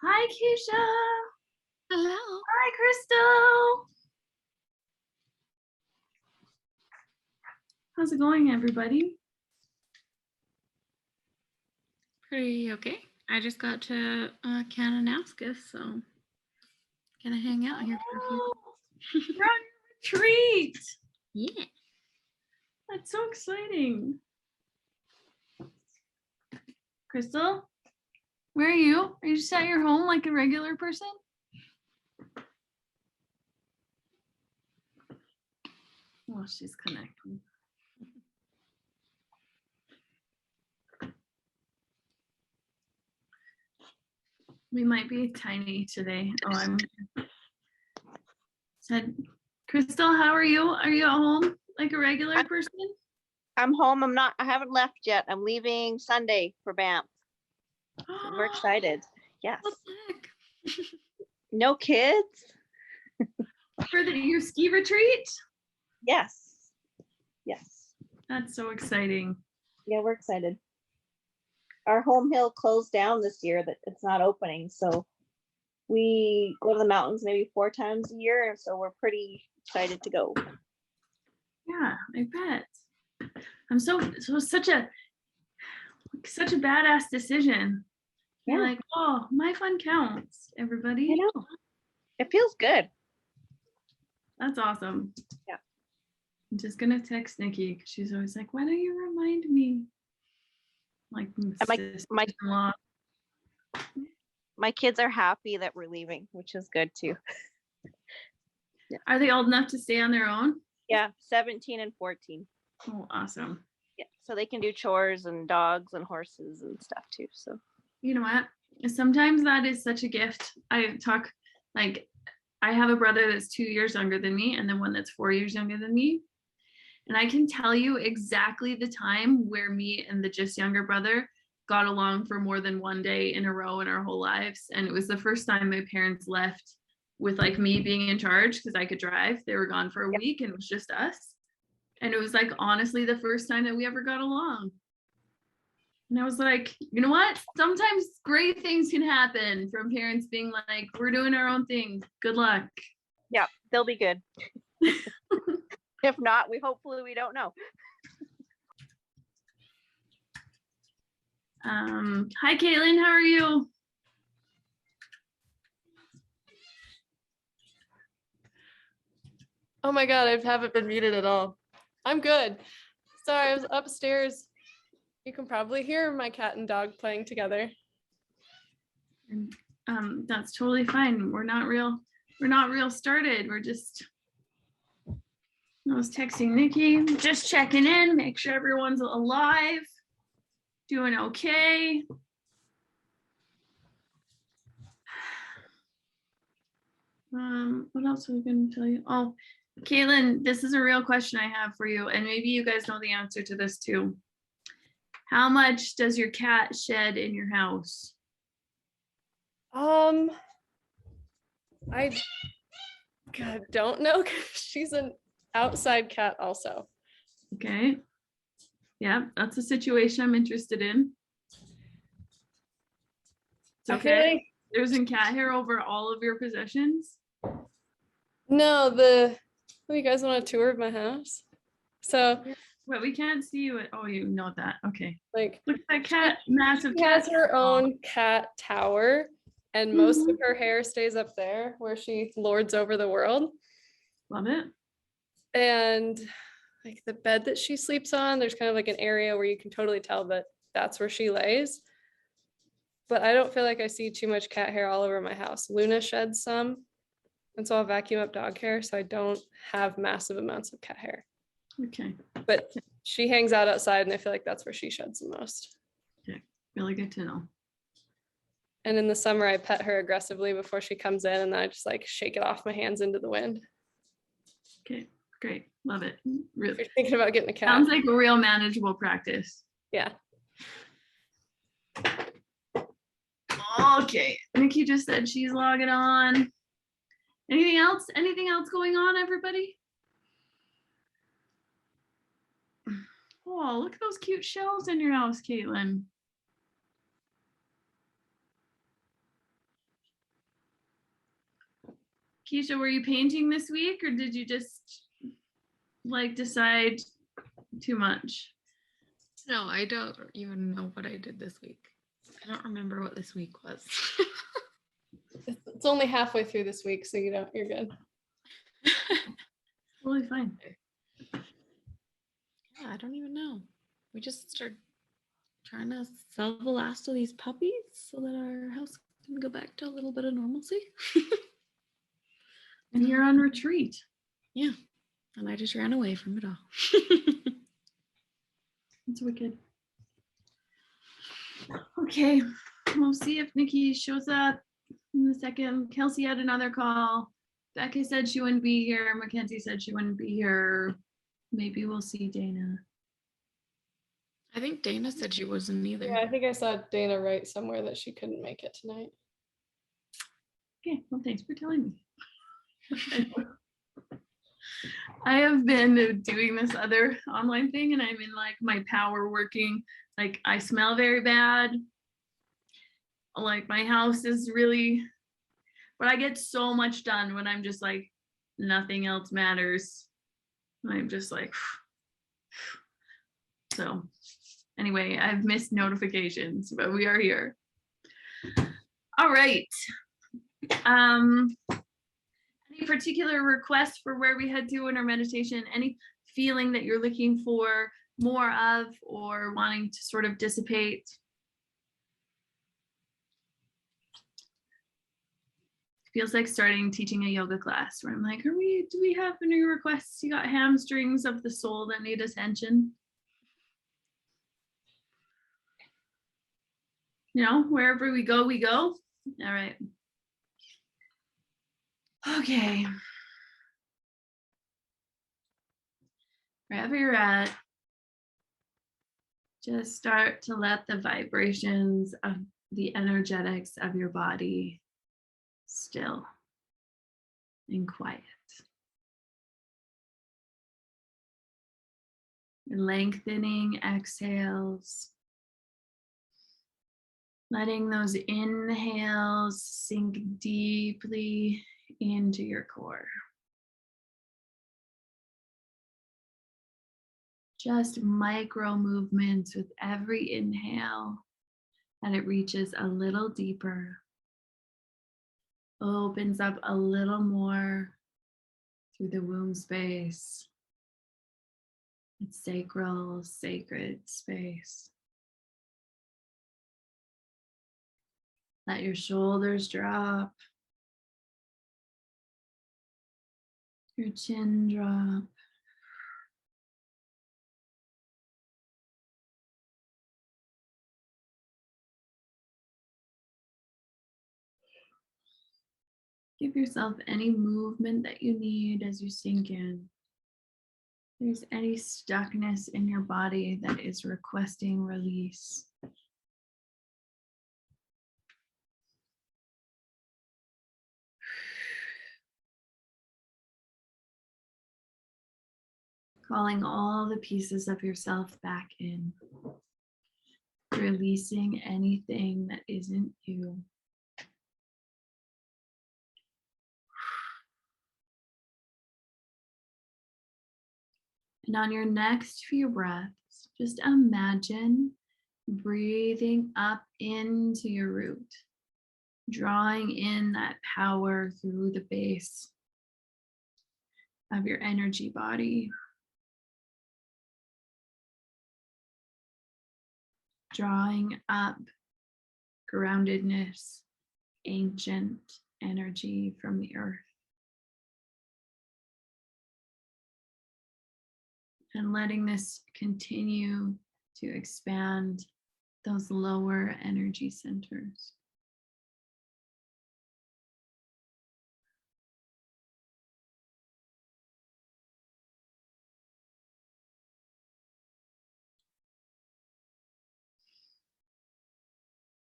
Hi, Keisha. Hello. Hi, Crystal. How's it going, everybody? Pretty okay. I just got to Kananaskis, so gonna hang out here for a few. We're on your retreat. Yeah. That's so exciting. Crystal, where are you? Are you just at your home like a regular person? Oh, she's connecting. We might be tiny today. Oh, I'm said, Crystal, how are you? Are you at home like a regular person? I'm home. I haven't left yet. I'm leaving Sunday for Banff. We're excited. Yes. What the heck? No kids? For your ski retreat? Yes. Yes. That's so exciting. Yeah, we're excited. Our home hill closed down this year, that it's not opening. So we go to the mountains maybe 4 times a year. So we're pretty excited to go. Yeah, I bet. I'm such a badass decision. Yeah. You're like, oh, my fun counts, everybody. I know. It feels good. That's awesome. Yeah. I'm just gonna text Nikki because she's always like, why don't you remind me? Like my kids are happy that we're leaving, which is good too. Yeah. Are they old enough to stay on their own? Yeah, 17 and 14. Oh, awesome. Yeah, so they can do chores and dogs and horses and stuff too. So you know what? Sometimes that is such a gift. I have a brother that's 2 years younger than me and then one that's 4 years younger than me. And I can tell you exactly the time where me and the just younger brother got along for more than one day in a row in our whole lives. And it was the first time my parents left with like me being in charge because I could drive. They were gone for a week and it was just us. And it was like, honestly, the first time that we ever got along. And I was like, you know what? Sometimes great things can happen from parents being like, we're doing our own thing. Good luck. Yeah, they'll be good. If not, hopefully we don't know. Hi, Caitlin. How are you? Oh my God, I haven't been muted at all. I'm good. Sorry, I was upstairs. You can probably hear my cat and dog playing together. That's totally fine. We're not real started. We're just, I was texting Nikki, just checking in, make sure everyone's alive, doing okay. What else are we going to tell you? Oh, Caitlin, this is a real question I have for you, and maybe you guys know the answer to this too. How much does your cat shed in your house? I don't know because she's an outside cat also. Okay. Yeah, that's a situation I'm interested in. It's okay. Like there isn't cat hair over all of your possessions? No, you guys want a tour of my house? So well, we can't see you. Oh, you know that. Okay. Like look at that cat, massive cat. She has her own cat tower, and most of her hair stays up there where she lords over the world. Love it. And like the bed that she sleeps on, there's kind of like an area where you can totally tell that that's where she lays. But I don't feel like I see too much cat hair all over my house. Luna sheds some, and so I'll vacuum up dog hair, so I don't have massive amounts of cat hair. Okay. But she hangs out outside, and I feel like that's where she sheds the most. Okay, really good to know. And in the summer, I pet her aggressively before she comes in, and then I just like shake it off my hands into the wind. Okay, great. Love it. Really. If you're thinking about getting a cat. Sounds like a real manageable practice. Yeah. Okay, Nikki just said she's logging on. Anything else? Anything else going on, everybody? Oh, look at those cute shelves in your house, Caitlin. Keisha, were you painting this week or did you just like decide too much? No, I don't even know what I did this week. I don't remember what this week was. It's only halfway through this week, so you're good. Totally fine. Yeah, I don't even know. We just started trying to sell the last of these puppies so that our house can go back to a little bit of normalcy. And you're on retreat. Yeah. And I just ran away from it all. It's wicked. Okay, we'll see if Nikki shows up in a second. Kelsey had another call. Becca said she wouldn't be here. Mackenzie said she wouldn't be here. Maybe we'll see Dana. I think Dana said she wasn't either. Yeah, I think I saw Dana write somewhere that she couldn't make it tonight. Okay, well, thanks for telling me. I have been doing this other online thing and I'm in like my power working. Like I smell very bad. Like my house is really, but I get so much done when I'm just like, nothing else matters. I'm just like, so anyway, I've missed notifications, but we are here. All right. Any particular requests for where we head to in our meditation? Any feeling that you're looking for more of or wanting to sort of dissipate? Feels like starting teaching a yoga class where I'm like, do we have any requests? You got hamstrings of the soul that need attention? You know, wherever we go, we go. All right. Okay. Wherever you're at, just start to let the vibrations of the energetics of your body still and quiet. Lengthening exhales, letting those inhales sink deeply into your core. Just micro movements with every inhale, and it reaches a little deeper, opens up a little more through the womb space. It's sacral, sacred space. Let your shoulders drop, your chin drop. Give yourself any movement that you need as you sink in. If there's any stuckness in your body that is requesting release. Calling all the pieces of yourself back in. Releasing anything that isn't you. And on your next few breaths, just imagine breathing up into your root, drawing in that power through the base of your energy body. Drawing up groundedness, ancient energy from the earth. And letting this continue to expand those lower energy centers.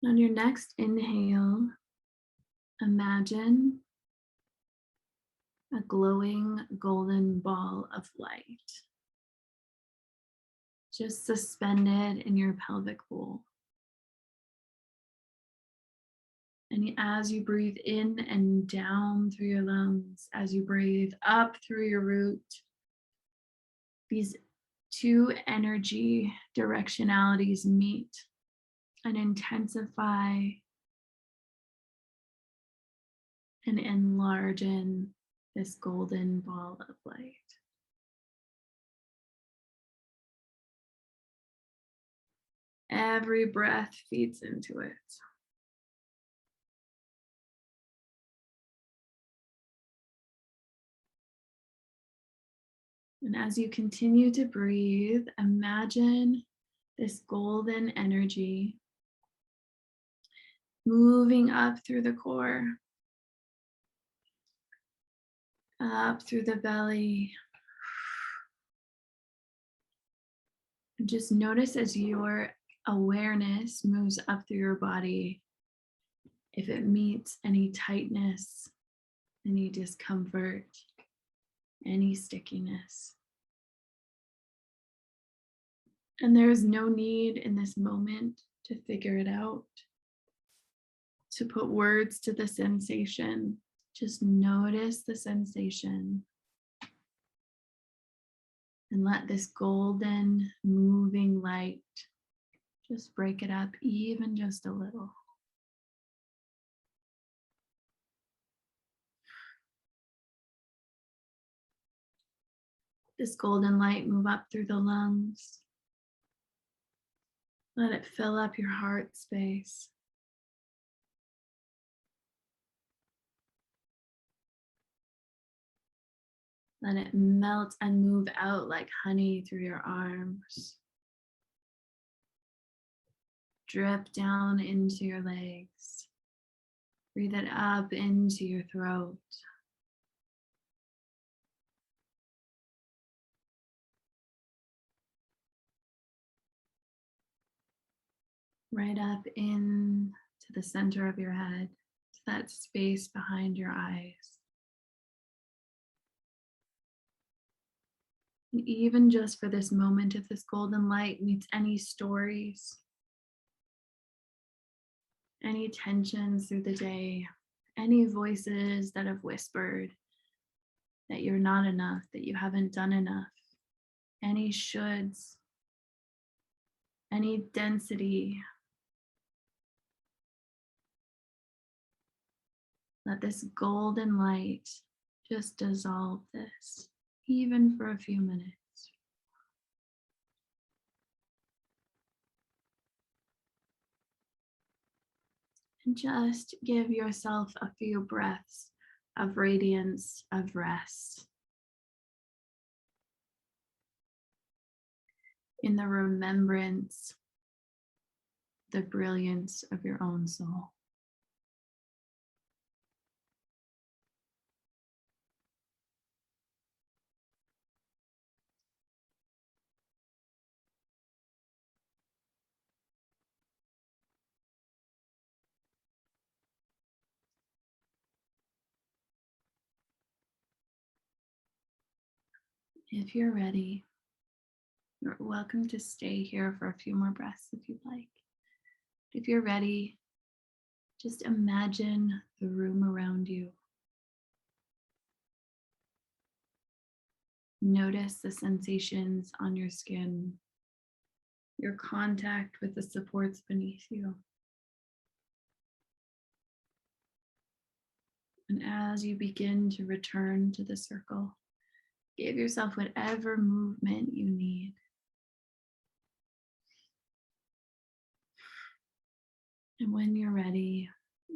On your next inhale, imagine a glowing golden ball of light just suspended in your pelvic bowl. And as you breathe in and down through your lungs, as you breathe up through your root, these two energy directionalities meet and intensify and enlarge in this golden ball of light. Every breath feeds into it. And as you continue to breathe, imagine this golden energy moving up through the core, up through the belly. And just notice as your awareness moves up through your body, if it meets any tightness, any discomfort, any stickiness. And there is no need in this moment to figure it out, to put words to the sensation. Just notice the sensation and let this golden moving light just break it up even just a little. This golden light move up through the lungs. Let it fill up your heart space. Let it melt and move out like honey through your arms. Drip down into your legs. Breathe it up into your throat. Right up in to the center of your head, to that space behind your eyes. And even just for this moment, if this golden light meets any stories, any tensions through the day, any voices that have whispered that you're not enough, that you haven't done enough, any shoulds, any density, let this golden light just dissolve this, even for a few minutes. And just give yourself a few breaths of radiance, of rest, in the remembrance, the brilliance of your own soul. If you're ready, you're welcome to stay here for a few more breaths if you'd like. If you're ready, just imagine the room around you. Notice the sensations on your skin, your contact with the supports beneath you. And as you begin to return to the circle, give yourself whatever movement you need. And when you're ready,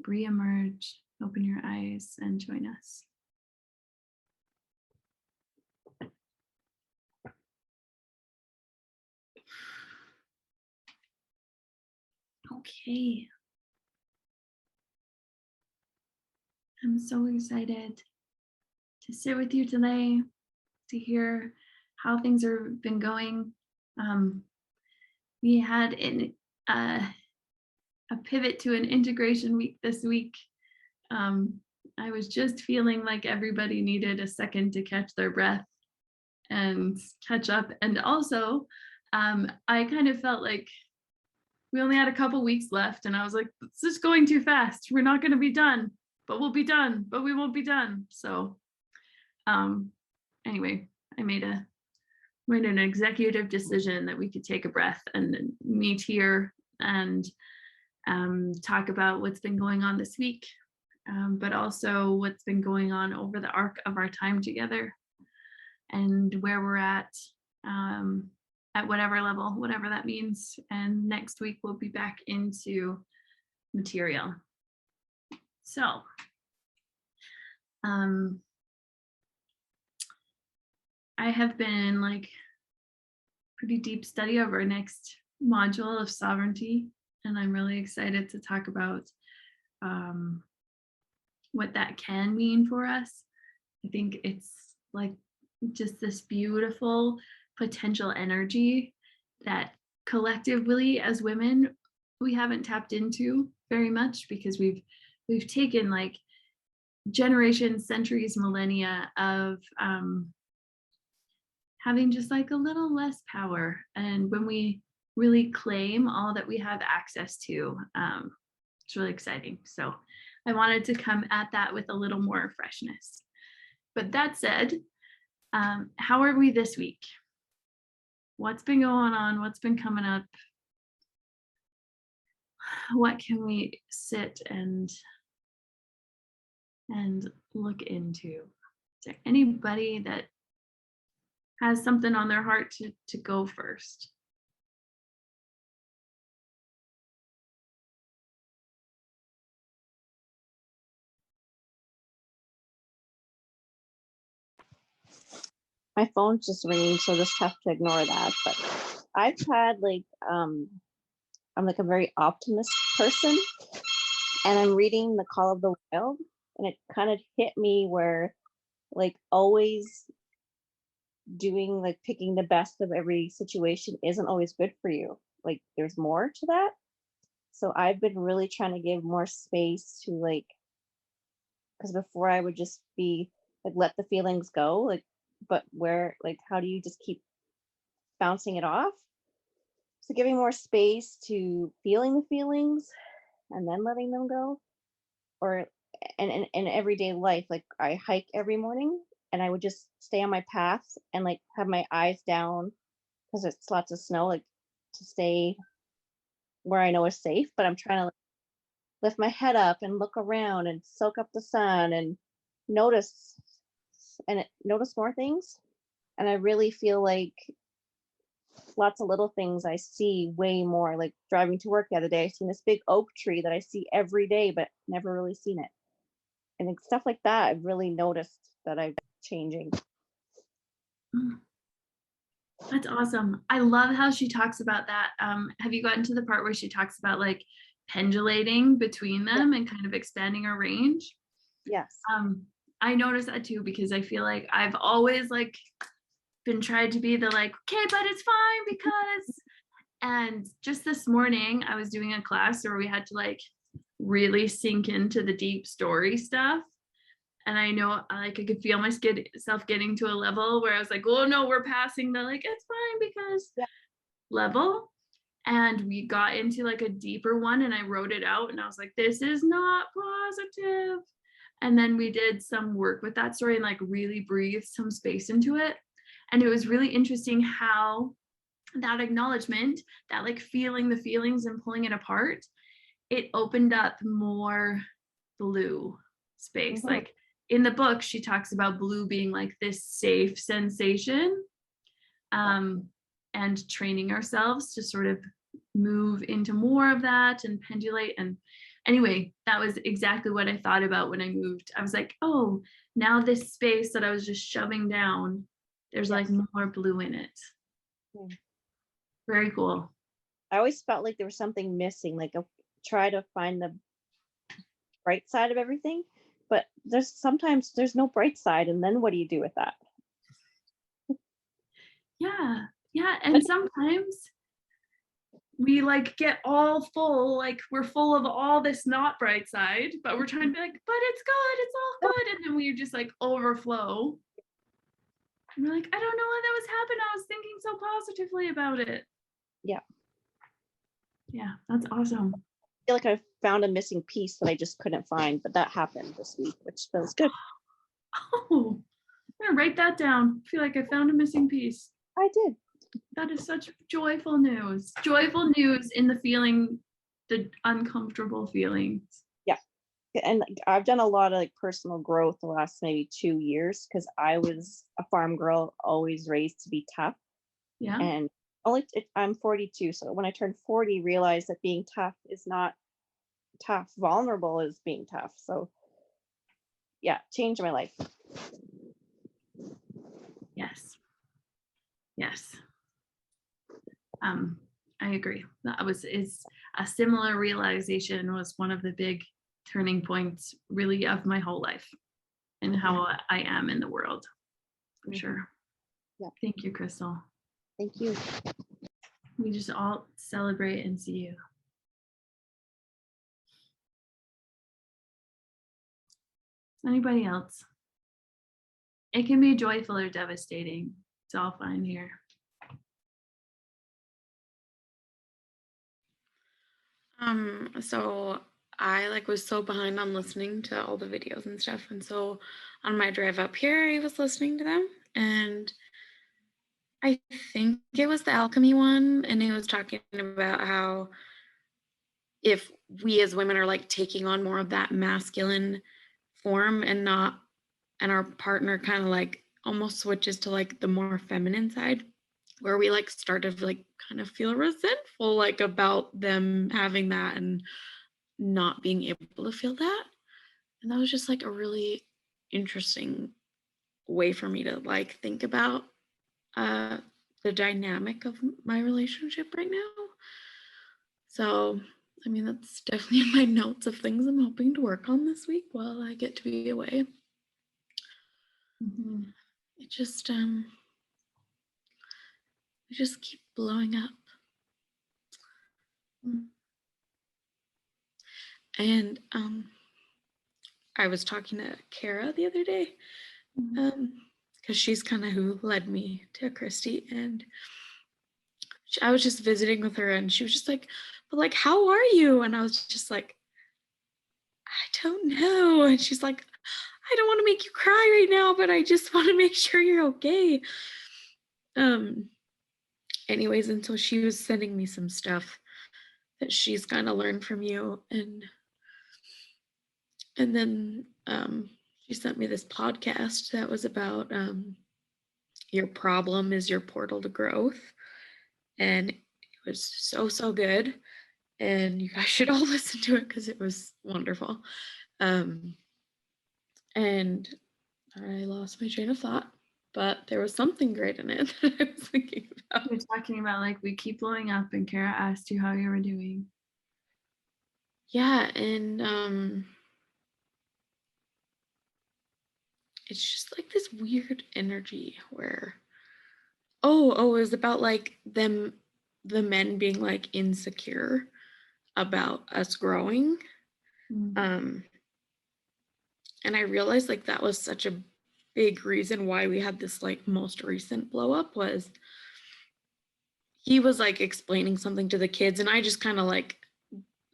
re-emerge, open your eyes, and join us. Okay. I'm so excited to sit with you today, to hear how things have been going. We had a pivot to an integration week this week. I was just feeling like everybody needed a second to catch their breath and catch up. And also, I kind of felt like we only had a couple weeks left, and I was like, it's just going too fast. We're not going to be done, but we'll be done, but we won't be done. So anyway, I made an executive decision that we could take a breath and meet here and talk about what's been going on this week, but also what's been going on over the arc of our time together and where we're at whatever level, whatever that means. And next week we'll be back into material. So I have been like pretty deep study of our next module of sovereignty, and I'm really excited to talk about what that can mean for us. I think it's like just this beautiful potential energy that collectively as women we haven't tapped into very much, because we've taken like generations, centuries, millennia of having just like a little less power. And when we really claim all that we have access to, it's really exciting. So I wanted to come at that with a little more freshness. But that said, how are we this week? What's been going on? What's been coming up? What can we sit and look into? Is there anybody that has something on their heart to go first? My phone's just ringing, so just have to ignore that. But I've had like I'm like a very optimist person, and I'm reading The Call of the Wild, and it kind of hit me where like always doing like picking the best of every situation isn't always good for you. Like there's more to that. So I've been really trying to give more space to like, because before I would just be like let the feelings go, like, but where like how do you just keep bouncing it off? So giving more space to feeling the feelings and then letting them go. Or and in everyday life, like I hike every morning and I would just stay on my path and like have my eyes down because it's lots of snow, like to stay where I know is safe. But I'm trying to like, lift my head up and look around and soak up the sun and notice notice more things. And I really feel like lots of little things I see way more. Like driving to work the other day, I seen this big oak tree that I see every day, but never really seen it. And like, stuff like that, I've really noticed that I'm changing. That's awesome. I love how she talks about that. Have you gotten to the part where she talks about like pendulating between them and kind of expanding our range? Yes. I noticed that too, because I feel like I've always like been tried to be the like, okay, but it's fine because, and just this morning I was doing a class where we had to like really sink into the deep story stuff. And I know like I could feel myself getting to a level where I was like, oh no, we're passing the like, it's fine because level. And we got into like a deeper one and I wrote it out and I was like, this is not positive. And then we did some work with that story and like really breathed some space into it. And it was really interesting how that acknowledgement, that like feeling the feelings and pulling it apart, it opened up more blue space. Mm-hmm. Like in the book, she talks about blue being like this safe sensation, and training ourselves to sort of move into more of that and pendulate. And anyway, that was exactly what I thought about when I moved. I was like, oh, now this space that I was just shoving down, there's like more blue in it. Very cool. I always felt like there was something missing, like try to find the bright side of everything, but sometimes there's no bright side, and then what do you do with that? Yeah, and sometimes we like get all full, like we're full of all this not bright side, but we're trying to be like, but it's good, it's all good, and then we just like overflow. And we're like, I don't know why that was happening. I was thinking so positively about it. Yeah. Yeah, that's awesome. feel like I found a missing piece that I just couldn't find, but that happened this week, which feels good. Oh, I'm gonna write that down. I feel like I found a missing piece. I did. That is such joyful news. Joyful news in the feeling, the uncomfortable feelings. And I've done a lot of like personal growth the last maybe 2 years because I was a farm girl, always raised to be tough. Yeah. And I'm 42, so when I turned 40, realized that being tough is not tough. Vulnerable is being tough. So yeah, changed my life. Yes. Yes. I agree. That is a similar realization was one of the big turning points really of my whole life and how I am in the world. For sure. Yeah. Thank you, Crystal. Thank you. We just all celebrate and see you. Anybody else? It can be joyful or devastating. It's all fine here. So I like was so behind on listening to all the videos and stuff. And so on my drive up here, I was listening to them, and I think it was the alchemy one, and it was talking about how if we as women are like taking on more of that masculine form and our partner kind of like almost switches to like the more feminine side, where we like start to like kind of feel resentful like about them having that and not being able to feel that. And that was just like a really interesting way for me to like think about uh the dynamic of my relationship right now. So I mean, that's definitely in my notes of things I'm hoping to work on this week while I get to be away. Mm-hmm. It just keep blowing up. And I was talking to Kara the other day, because she's kind of who led me to Christy, and I was just visiting with her, and she was just like, "But like, how are you?" And I was just like, "I don't know." And she's like, "I don't want to make you cry right now, but I just want to make sure you're okay." Anyways, until she was sending me some stuff that she's kind of learned from you, and then she sent me this podcast that was about your problem is your portal to growth, and it was so good, and you guys should all listen to it because it was wonderful. And I lost my train of thought, but there was something great in it that I was thinking about. You're talking about like we keep blowing up, and Kara asked you how you were doing. Yeah, and it's just like this weird energy where it was about like the men being like insecure about us growing. Mm-hmm. And I realized like that was such a big reason why we had this like most recent blow up was he was like explaining something to the kids, and I just kind of like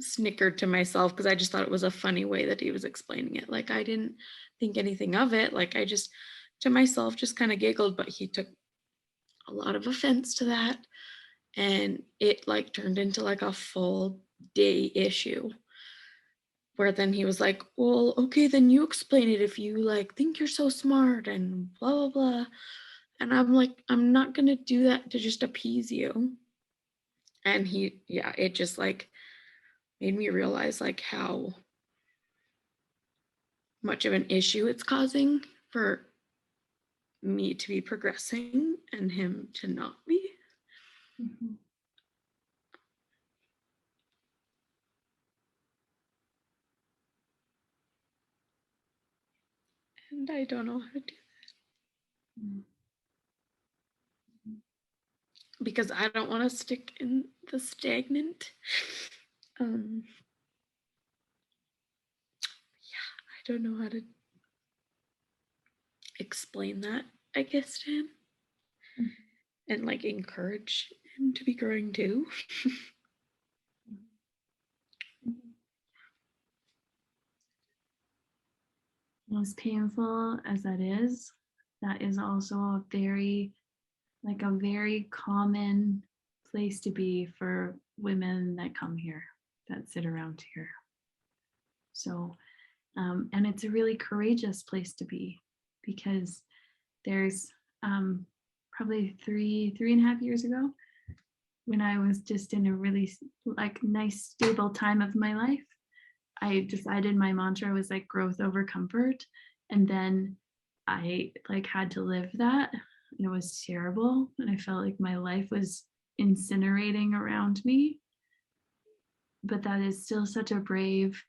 snickered to myself because I just thought it was a funny way that he was explaining it. Like I didn't think anything of it. Like I just to myself just kind of giggled, but he took a lot of offense to that, and it like turned into like a full day issue where then he was like, "Well, okay, then you explain it if you like think you're so smart and blah blah blah." And I'm like, "I'm not gonna do that to just appease you." And it just like made me realize like how much of an issue it's causing for me to be progressing and him to not be. Mm-hmm. And I don't know how to do Mm-hmm. because I don't want to stick in the stagnant. I don't know how to explain that, I guess, to him and like encourage him to be growing too. as painful as that is also a very common place to be for women that come here, that sit around here. So, and it's a really courageous place to be, because there's probably 3.5 years ago, when I was just in a really nice stable time of my life, I decided my mantra was like growth over comfort. And then I had to live that. And it was terrible. And I felt like my life was incinerating around me. But that is still such a brave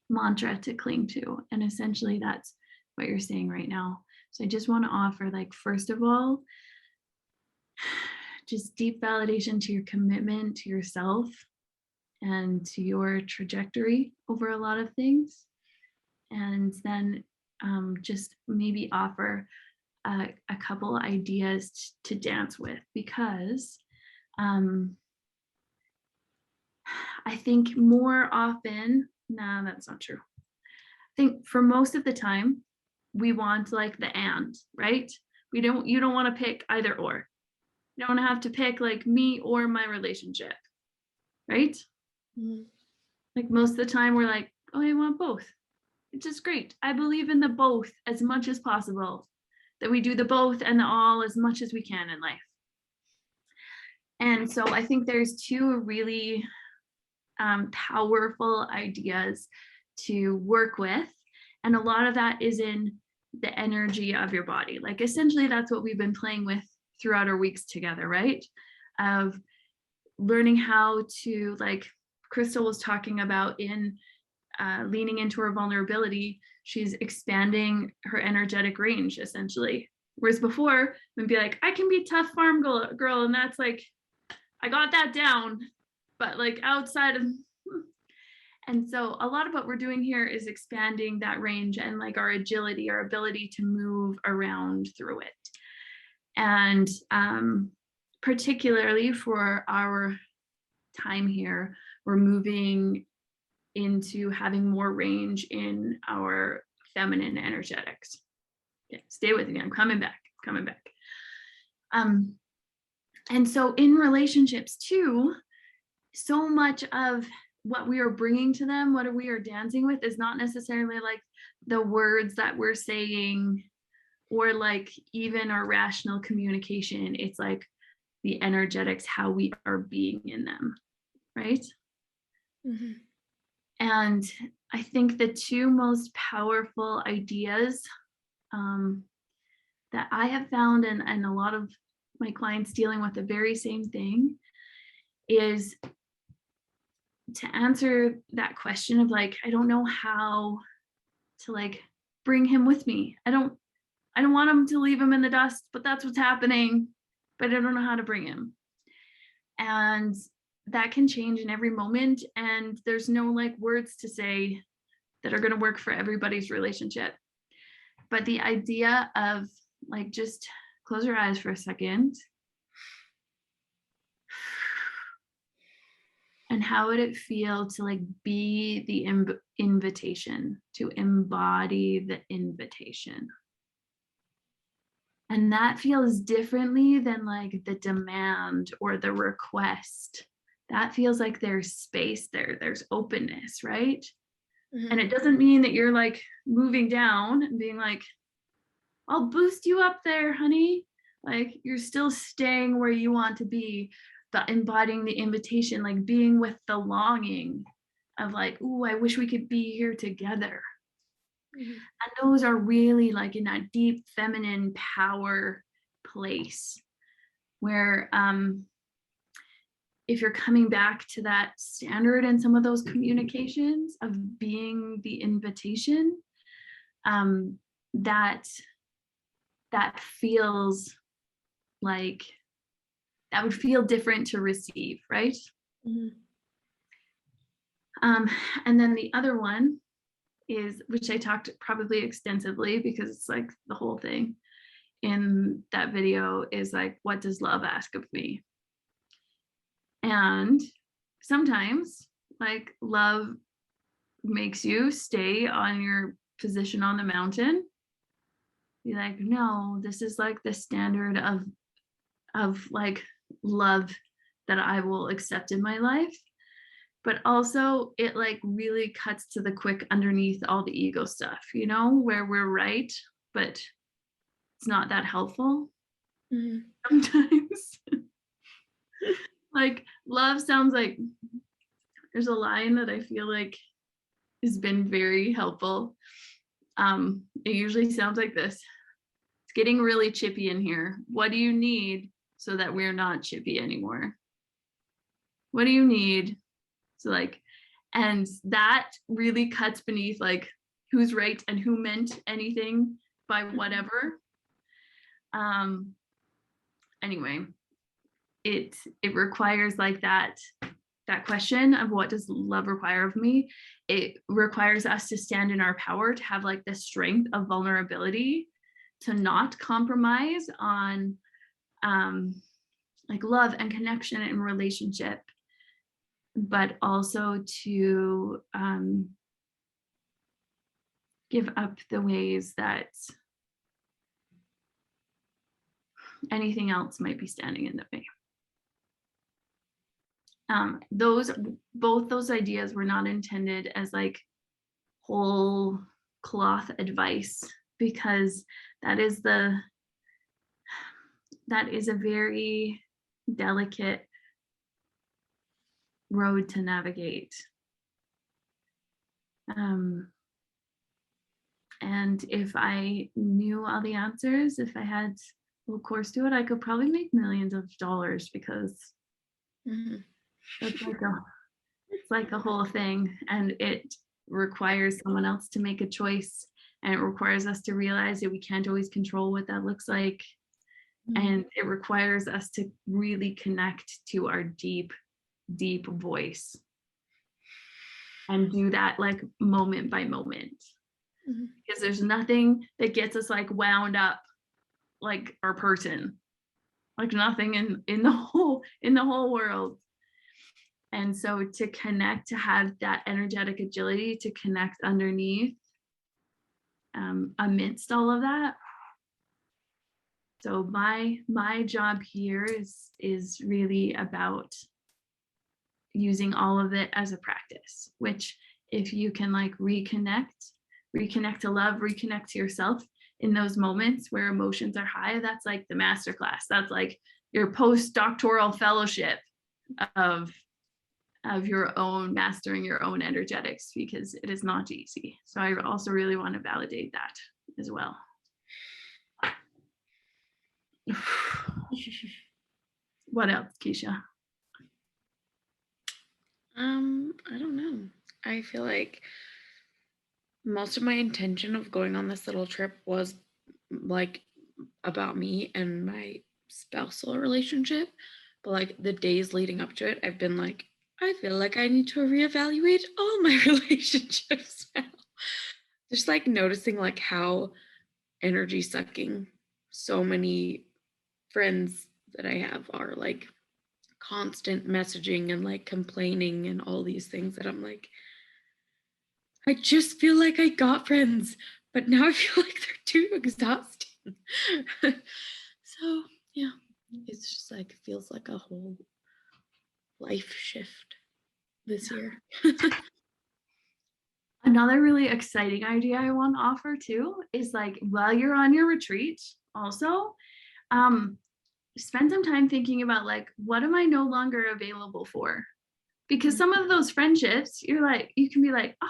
mantra to cling to. And essentially that's what you're saying right now. So I just want to offer, first of all, just deep validation to your commitment to yourself and to your trajectory over a lot of things. And then just maybe offer a couple ideas to dance with, because I think more often, that's not true. I think for most of the time, we want the and, right? You don't want to pick either or. You don't have to pick me or my relationship, right? Mm-hmm. Most of the time we're like, oh, I want both. It's just great. I believe in the both as much as possible, that we do the both and the all as much as we can in life. And so I think there's two really powerful ideas to work with. And a lot of that is in the energy of your body. Essentially, that's what we've been playing with throughout our weeks together, right? Of learning how to, Crystal was talking about in leaning into her vulnerability, she's expanding her energetic range, essentially. Whereas before, we'd be like, I can be a tough farm girl, and that's I got that down, but outside of, and so a lot of what we're doing here is expanding that range and our agility, our ability to move around through it. And particularly for our time here, we're moving into having more range in our feminine energetics. Yeah, stay with me. I'm coming back. And so in relationships too, so much of what we are bringing to them, what we are dancing with, is not necessarily the words that we're saying, or even our rational communication. It's the energetics, how we are being in them, right? Mm-hmm. And I think the two most powerful ideas that I have found, and a lot of my clients dealing with the very same thing, is to answer that question of I don't know how to bring him with me. I don't want him to leave him in the dust, but that's what's happening, but I don't know how to bring him. And that can change in every moment, and there's no words to say that are going to work for everybody's relationship. But the idea of just close your eyes for a second, and how would it feel to be the invitation, to embody the invitation? And that feels differently than the demand or the request. That feels like there's space there, there's openness, right? Mm-hmm. And it doesn't mean that you're moving down and being I'll boost you up there, honey. You're still staying where you want to be, but embodying the invitation, being with the longing of ooh, I wish we could be here together. Mm-hmm. And those are really in that deep feminine power place where if you're coming back to that standard in some of those communications of being the invitation, that feels that would feel different to receive, right? Mm-hmm. And then the other one is, which I talked probably extensively because it's the whole thing in that video, is what does love ask of me? And sometimes love makes you stay on your position on the mountain. Be like, no, this is like the standard of like love that I will accept in my life. But also it like really cuts to the quick underneath all the ego stuff, you know, where we're right, but it's not that helpful sometimes. Like love sounds like, there's a line that I feel like has been very helpful. It usually sounds like this. It's getting really chippy in here. What do you need so that we're not chippy anymore? What do you need? So like, and that really cuts beneath like who's right and who meant anything by whatever. Anyway, it requires like that question of what does love require of me. It requires us to stand in our power, to have like the strength of vulnerability, to not compromise on like love and connection and relationship, but also to give up the ways that anything else might be standing in the way. Both those ideas were not intended as like whole cloth advice, because that is a very delicate road to navigate. And if I knew all the answers, if I had a little course to it, I could probably make millions of dollars, because it's like a whole thing, and it requires someone else to make a choice, and it requires us to realize that we can't always control what that looks like. And it requires us to really connect to our deep voice and do that like moment by moment, because there's nothing that gets us like wound up like our person, like nothing in the whole world. And so to connect, to have that energetic agility to connect underneath amidst all of that. So my job here is really about using all of it as a practice, which if you can like reconnect to love, reconnect to yourself in those moments where emotions are high, that's like the masterclass. That's like your postdoctoral fellowship of your own mastering your own energetics, because it is not easy. So I also really want to validate that as well. What else, Keisha? I don't know. I feel like most of my intention of going on this little trip was like about me and my spousal relationship. But like the days leading up to it, I've been like, I feel like I need to reevaluate all my relationships now. Just like noticing like how energy sucking so many friends that I have are, like constant messaging and like complaining and all these things that I'm like, I just feel like I got friends, but now I feel like they're too exhausting. So yeah, it's just like, feels like a whole life shift this year. Another really exciting idea I want to offer too is like, while you're on your retreat also, spend some time thinking about like, what am I no longer available for? Because some of those friendships, you're like, you can be like, oh,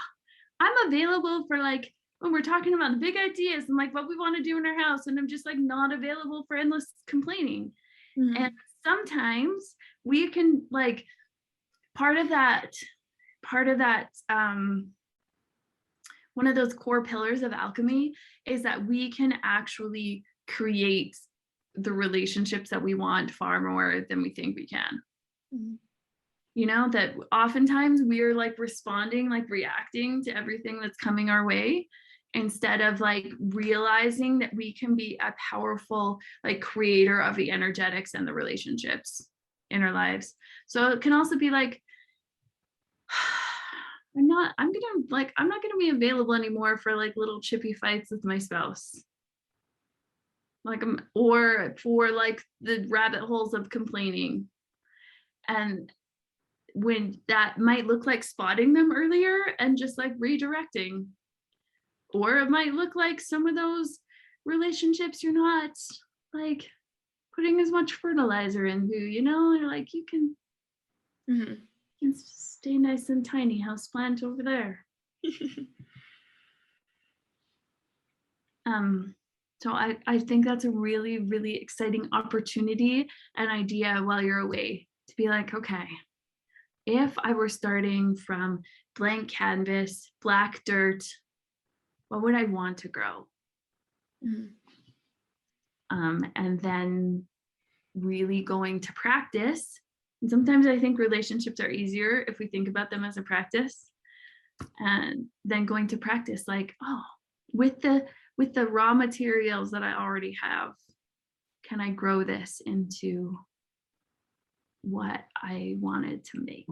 I'm available for like when we're talking about the big ideas and like what we want to do in our house, and I'm just like not available for endless complaining. And sometimes we can like, part of that one of those core pillars of alchemy is that we can actually create the relationships that we want far more than we think we can. You know, that oftentimes we're like responding, like reacting to everything that's coming our way, instead of like realizing that we can be a powerful like creator of the energetics and the relationships in our lives. So it can also be like, I'm not gonna be available anymore for like little chippy fights with my spouse. Like or for like the rabbit holes of complaining. And when that might look like spotting them earlier and just like redirecting. Or it might look like some of those relationships you're not like putting as much fertilizer into, you know, and like you can, Mhm. you can stay nice and tiny house plant over there. So I think that's a really, really exciting opportunity and idea while you're away to be like, okay, if I were starting from blank canvas, black dirt, what would I want to grow? Mhm. And then really going to practice. And sometimes I think relationships are easier if we think about them as a practice. And then going to practice, like, oh, with the raw materials that I already have, can I grow this into what I wanted to make?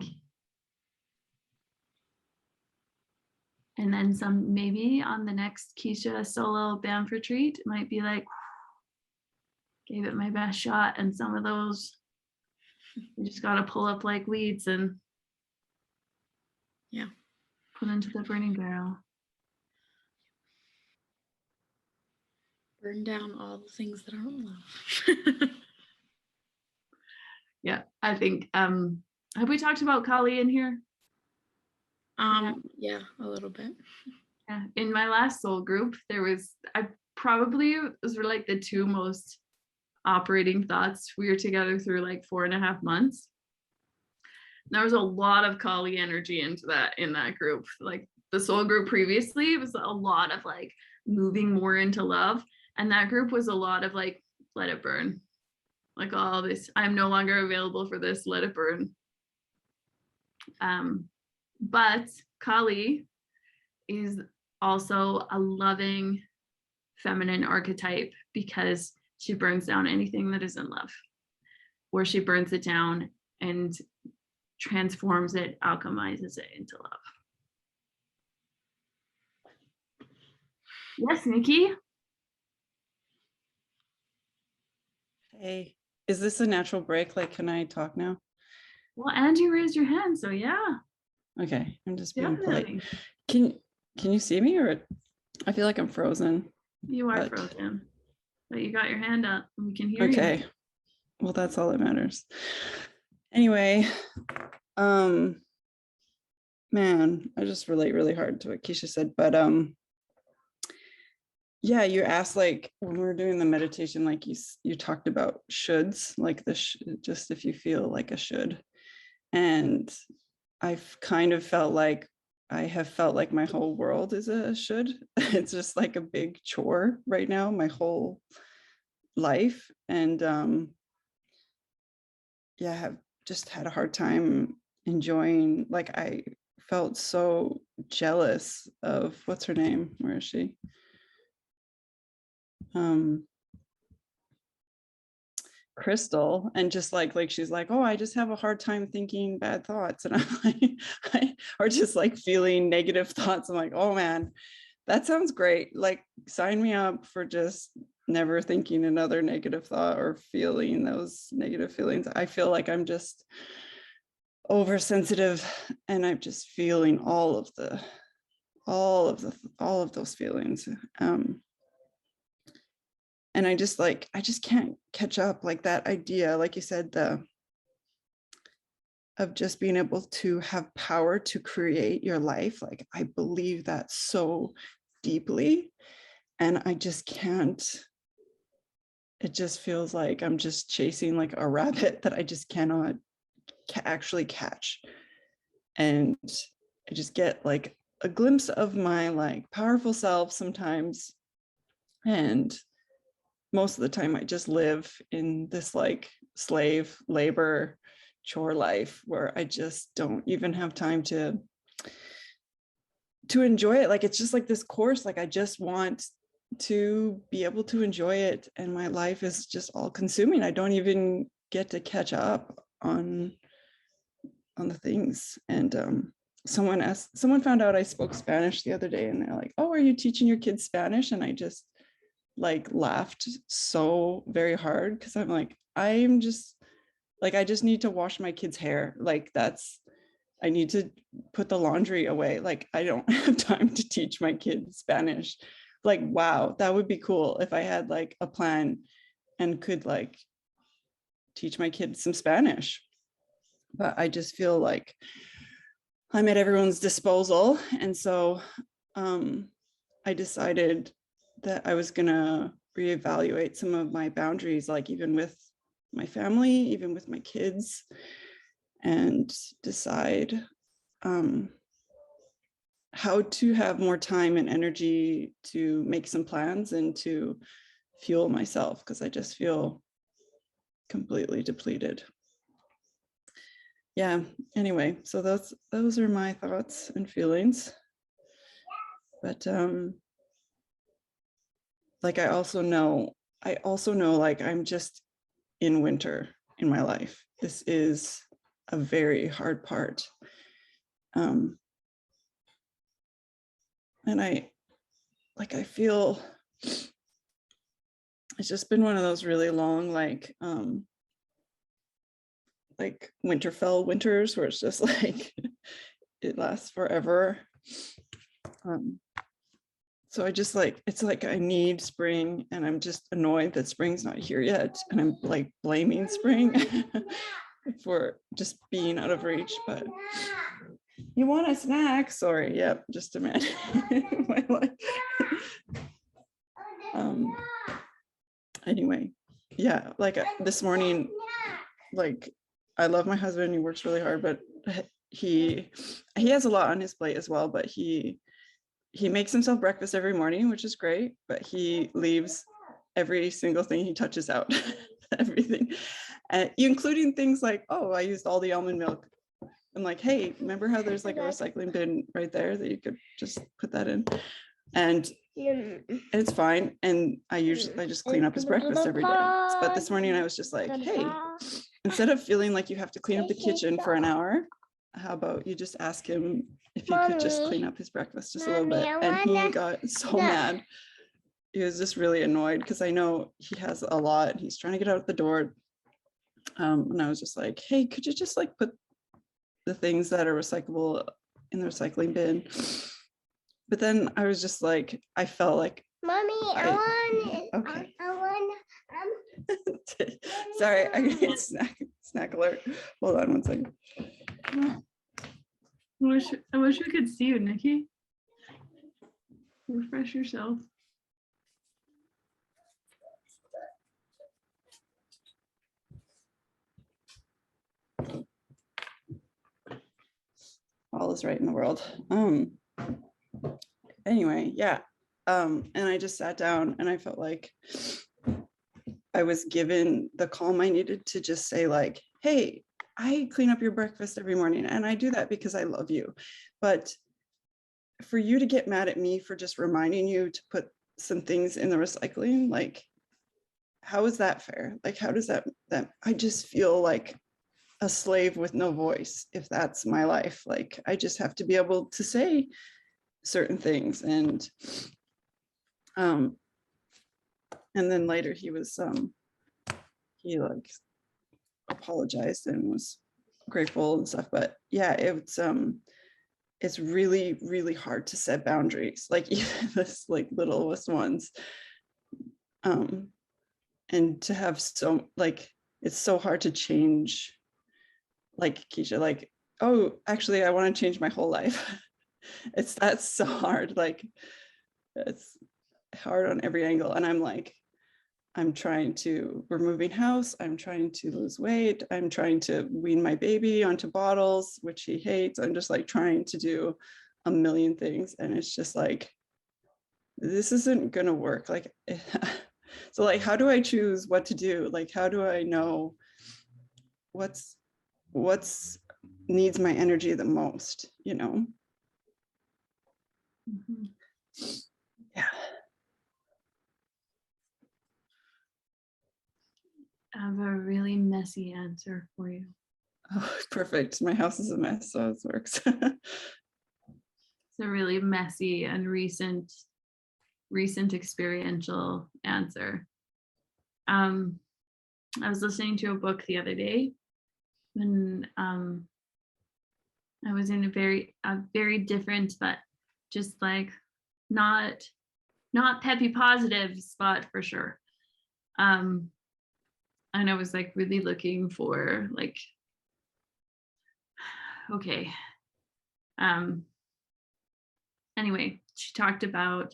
And then some, maybe on the next Keisha solo BAMF retreat, might be like, gave it my best shot. And some of those, you just got to pull up like weeds and Yeah. put into the burning barrel. Burn down all the things that aren't love. Yeah, I think, have we talked about Kali in here? Yeah, a little bit. Yeah, in my last soul group, I probably was like the two most operating thoughts. We were together through like 4.5 months. There was a lot of Kali energy in that group. Like the soul group previously, it was a lot of like moving more into love. And that group was a lot of like, let it burn. Like all this, I'm no longer available for this, let it burn. But Kali is also a loving feminine archetype because she burns down anything that isn't love, or she burns it down and transforms it, alchemizes it into love. Yes, Nikki. Hey, is this a natural break? Like, can I talk now? Well, and you raised your hand, so yeah. Okay, I'm just being Definitely. polite. Can you see me, or I feel like I'm frozen? You are but- frozen, but you got your hand up and we can hear you. Okay, well, that's all that matters. Anyway, man, I just relate really hard to what Keisha said, but yeah, you asked, like, when we were doing the meditation, like you talked about shoulds, like just if you feel like a should. And I've kind of felt like I have felt like my whole world is a should. It's just like a big chore right now, my whole life. And yeah, I have just had a hard time enjoying, like I felt so jealous of, what's her name? Where is she? Crystal, and just like she's like, oh, I just have a hard time thinking bad thoughts, and I'm like, or just like feeling negative thoughts. I'm like, oh man, that sounds great. Like, sign me up for just never thinking another negative thought or feeling those negative feelings. I feel like I'm just oversensitive, and I'm just feeling all of those feelings. And I just can't catch up, like that idea, like you said, of just being able to have power to create your life. Like, I believe that so deeply, and I just can't. It just feels like I'm just chasing like a rabbit that I just cannot actually catch. And I just get like a glimpse of my like powerful self sometimes, and most of the time I just live in this like slave labor chore life where I just don't even have time to enjoy it. Like, it's just like this course, like I just want to be able to enjoy it, and my life is just all consuming. I don't even get to catch up on the things. And someone found out I spoke Spanish the other day, and they're like, oh, are you teaching your kids Spanish? And I just like laughed so very hard, because I'm like, I'm just like, I just need to wash my kids' hair. Like I need to put the laundry away. Like, I don't have time to teach my kids Spanish. Like, wow, that would be cool if I had like a plan and could like teach my kids some Spanish. But I just feel like I'm at everyone's disposal. And so I decided that I was gonna reevaluate some of my boundaries, like even with my family, even with my kids, and decide how to have more time and energy to make some plans and to fuel myself, because I just feel completely depleted. Yeah, anyway, so those are my thoughts and feelings. But like I also know like I'm just in winter in my life. This is a very hard part. And I feel it's just been one of those really long like Winterfell winters, where it's just like it lasts forever. So I just like, it's like I need spring, and I'm just annoyed that spring's not here yet, and I'm like blaming spring for just being out of reach. But you want a snack? Sorry, yep, just a minute. My life. Anyway, yeah, like this morning, like I love my husband, he works really hard, but he has a lot on his plate as well, but he makes himself breakfast every morning, which is great, but he leaves every single thing he touches out. Everything, including things like, oh, I used all the almond milk. I'm like, hey, remember how there's like a recycling bin right there that you could just put that in? And it's fine. And I just clean up his breakfast every day. But this morning I was just like, hey, instead of feeling like you have to clean up the kitchen for an hour, how about you just ask him if you could just clean up his breakfast just a little bit? And he got so mad. He was just really annoyed, because I know he has a lot. He's trying to get out the door. And I was just like, hey, could you just like put the things that are recyclable in the recycling bin? But then I was just like, I felt like, Mommy, I want. Okay. I want. Sorry, I need snack alert. Hold on one second. I wish we could see you, Nikki. Refresh yourself. All is right in the world. Anyway, yeah. And I just sat down, and I felt like I was given the calm I needed to just say like, hey, I clean up your breakfast every morning, and I do that because I love you. But for you to get mad at me for just reminding you to put some things in the recycling, like, how is that fair? Like, how does that I just feel like a slave with no voice if that's my life. Like, I just have to be able to say certain things. And then later he was he like apologized and was grateful and stuff. But yeah, it's really, really hard to set boundaries, like even this like littlest ones. And to have so like, it's so hard to change, like Keisha, like, oh, actually I want to change my whole life. That's so hard. Like, it's hard on every angle. And I'm like, we're moving house, I'm trying to lose weight, I'm trying to wean my baby onto bottles, which he hates. I'm just like trying to do a million things, and it's just like, this isn't gonna work. Like, so like, how do I choose what to do? Like, how do I know what's needs my energy the most, you know? Mm-hmm. Yeah. I have a really messy answer for you. Oh, perfect. My house is a mess, so it works. It's a really messy and recent experiential answer. I was listening to a book the other day when I was in a very different, but just like not peppy positive spot for sure. And I was like really looking for like, okay. Anyway, she talked about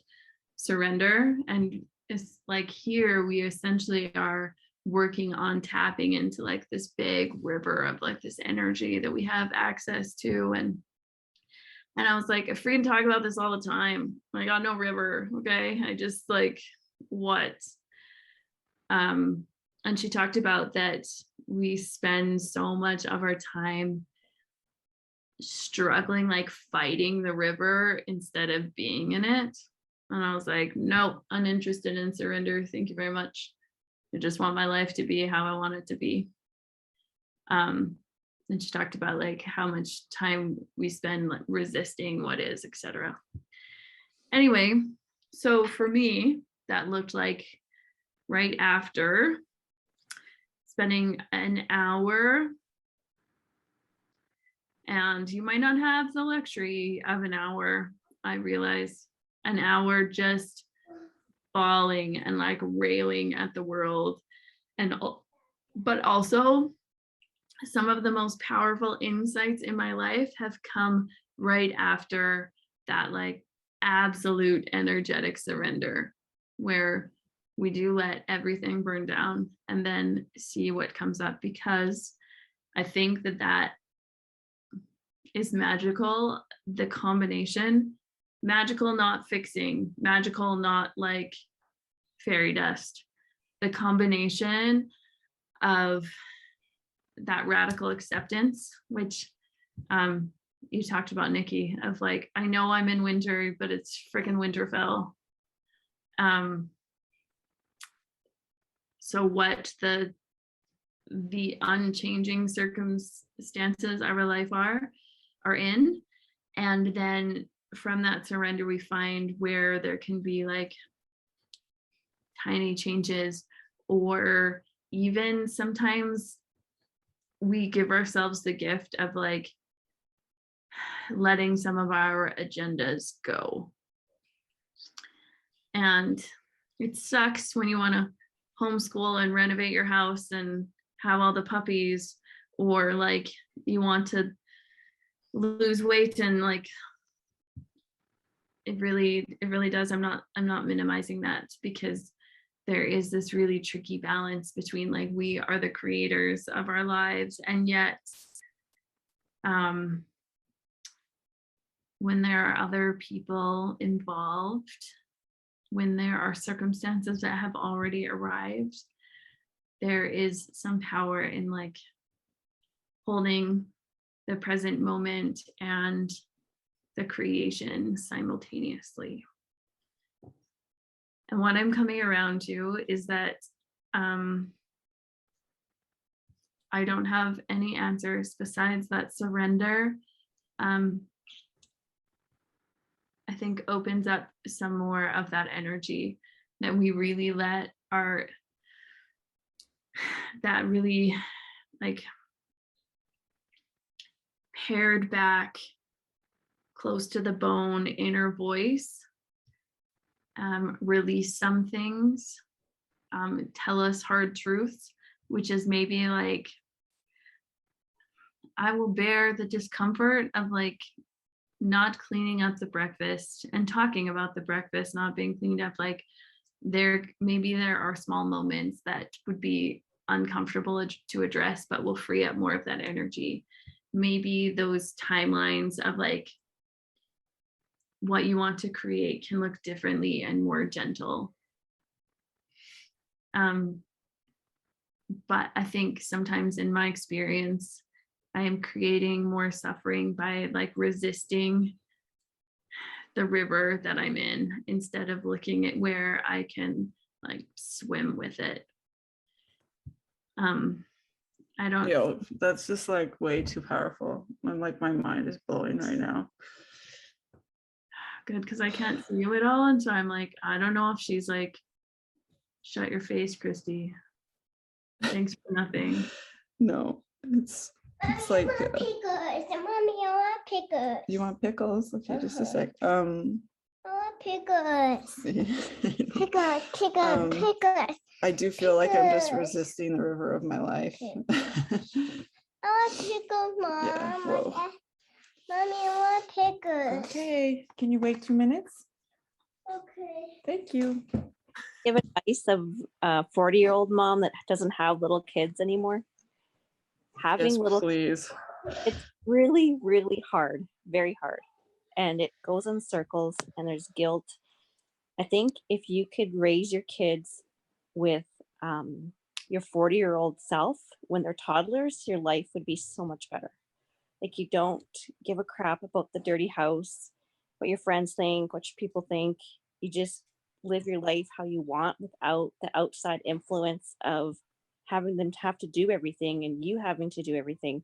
surrender, and it's like here we essentially are working on tapping into like this big river of like this energy that we have access to. And I was like, if we can talk about this all the time, I got no river. Okay. I just like, what? And she talked about that we spend so much of our time struggling, like fighting the river instead of being in it. And I was like, nope, uninterested in surrender. Thank you very much. I just want my life to be how I want it to be. And she talked about like how much time we spend like resisting what is, etc. Anyway, so for me, that looked like right after spending an hour, and you might not have the luxury of an hour, I realize, an hour just bawling and like railing at the world. And but also some of the most powerful insights in my life have come right after that, like absolute energetic surrender, where we do let everything burn down and then see what comes up, because I think that is magical. The combination, magical, not fixing, magical, not like fairy dust. The combination of that radical acceptance, which you talked about, Nikki, of like, I know I'm in winter, but it's freaking Winterfell. So what the unchanging circumstances of our life are in, and then from that surrender we find where there can be like tiny changes, or even sometimes we give ourselves the gift of like letting some of our agendas go. And it sucks when you want to homeschool and renovate your house and have all the puppies, or like you want to lose weight, and like it really does. I'm not minimizing that, because there is this really tricky balance between like we are the creators of our lives, and yet when there are other people involved, when there are circumstances that have already arrived, there is some power in like holding the present moment and the creation simultaneously. And what I'm coming around to is that I don't have any answers besides that surrender. I think opens up some more of that energy, that we really let that really like pared back, close to the bone inner voice, release some things, tell us hard truths, which is maybe like, I will bear the discomfort of like not cleaning up the breakfast and talking about the breakfast not being cleaned up. Like there are small moments that would be uncomfortable to address, but will free up more of that energy. Maybe those timelines of like what you want to create can look differently and more gentle. But I think sometimes in my experience, I am creating more suffering by like resisting the river that I'm in, instead of looking at where I can like swim with it. I don't. Yo, that's just like way too powerful. I'm like, my mind is blowing right now. Good, because I can't see you at all, and so I'm like, I don't know if she's like, shut your face, Christy. Thanks for nothing. No, it's like pickles. Mommy, I want pickles. you want pickles? Okay, just a sec. I want pickles. Pickles, pickles, pickles. I do feel like I'm just Pickles. resisting the river of my life. I want pickles, Mom. Yeah, whoa. Mommy, I want pickles. Okay, can you wait 2 minutes? Okay. Thank you. Give advice of a 40-year-old mom that doesn't have little kids anymore. Having Yes, little, please. it's really, really hard, very hard. And it goes in circles and there's guilt. I think if you could raise your kids with your 40-year-old self when they're toddlers, your life would be so much better. Like you don't give a crap about the dirty house, what your friends think, what your people think. You just live your life how you want without the outside influence of having them have to do everything and you having to do everything.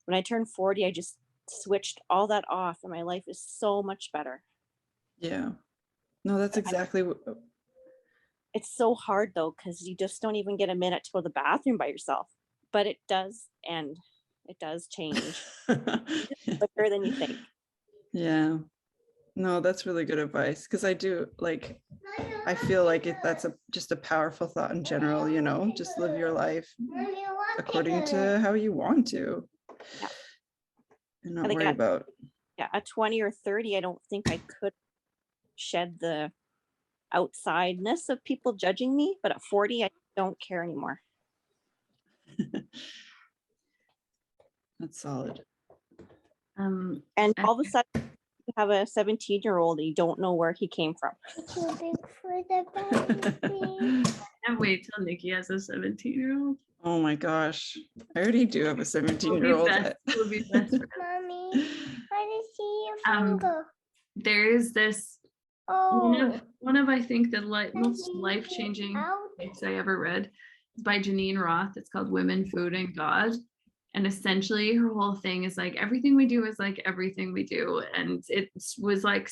When I turned 40, I just switched all that off and my life is so much better. Yeah. No, that's exactly what. It's so hard though, because you just don't even get a minute to go to the bathroom by yourself. But it does end. It does change quicker than you think. Yeah. No, that's really good advice because I do like, I feel like that's just a powerful thought in general, you know, just live your life Mommy, I want according pickles. to how you want to. Yeah. And not I think worry about. Yeah, at 20 or 30, I don't think I could shed the outsideness of people judging me, but at 40, I don't care anymore. That's solid. And I- all of a sudden, you have a 17-year-old and you don't know where he came from. Too big for the baby. can't wait till Nikki has a 17-year-old. Oh my gosh. I already do have a We'll be 17-year-old. best. We'll be best friends. Mommy, I just see your finger. There is this Oh, one of I think the most Mommy, life-changing out. books I ever read is by Janine Roth. It's called Women, Food, and God. And essentially her whole thing is like everything we do is like everything we do. And it was like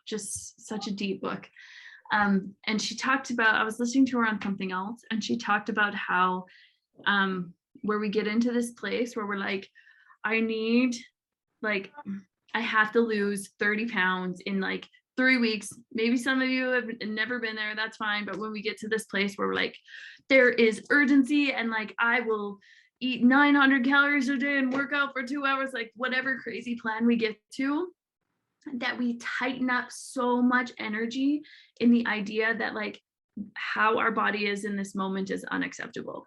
just such a deep book. And she talked about, I was listening to her on something else, and she talked about how where we get into this place where we're like, I have to lose 30 pounds in like 3 weeks. Maybe some of you have never been there, that's fine. But when we get to this place where we're like, there is urgency and like, I will eat 900 calories a day and work out for 2 hours, like whatever crazy plan we get to, that we tighten up so much energy in the idea that like how our body is in this moment is unacceptable.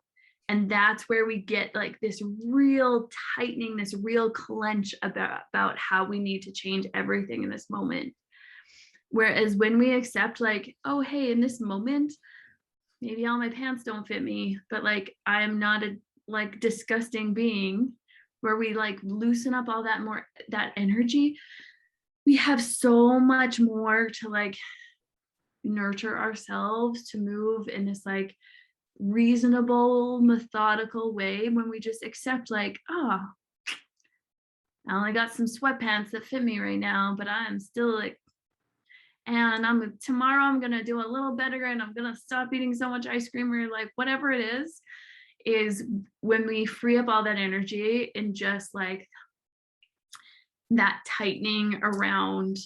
And that's where we get like this real tightening, this real clench about how we need to change everything in this moment. Whereas when we accept like, oh, hey, in this moment, maybe all my pants don't fit me, but like, I'm not a like disgusting being, where we like loosen up all that energy, we have so much more to like nurture ourselves to move in this like reasonable, methodical way when we just accept like, oh, I only got some sweatpants that fit me right now, but I'm still like, and tomorrow I'm gonna do a little better and I'm gonna stop eating so much ice cream, or like whatever it is when we free up all that energy and just like that tightening around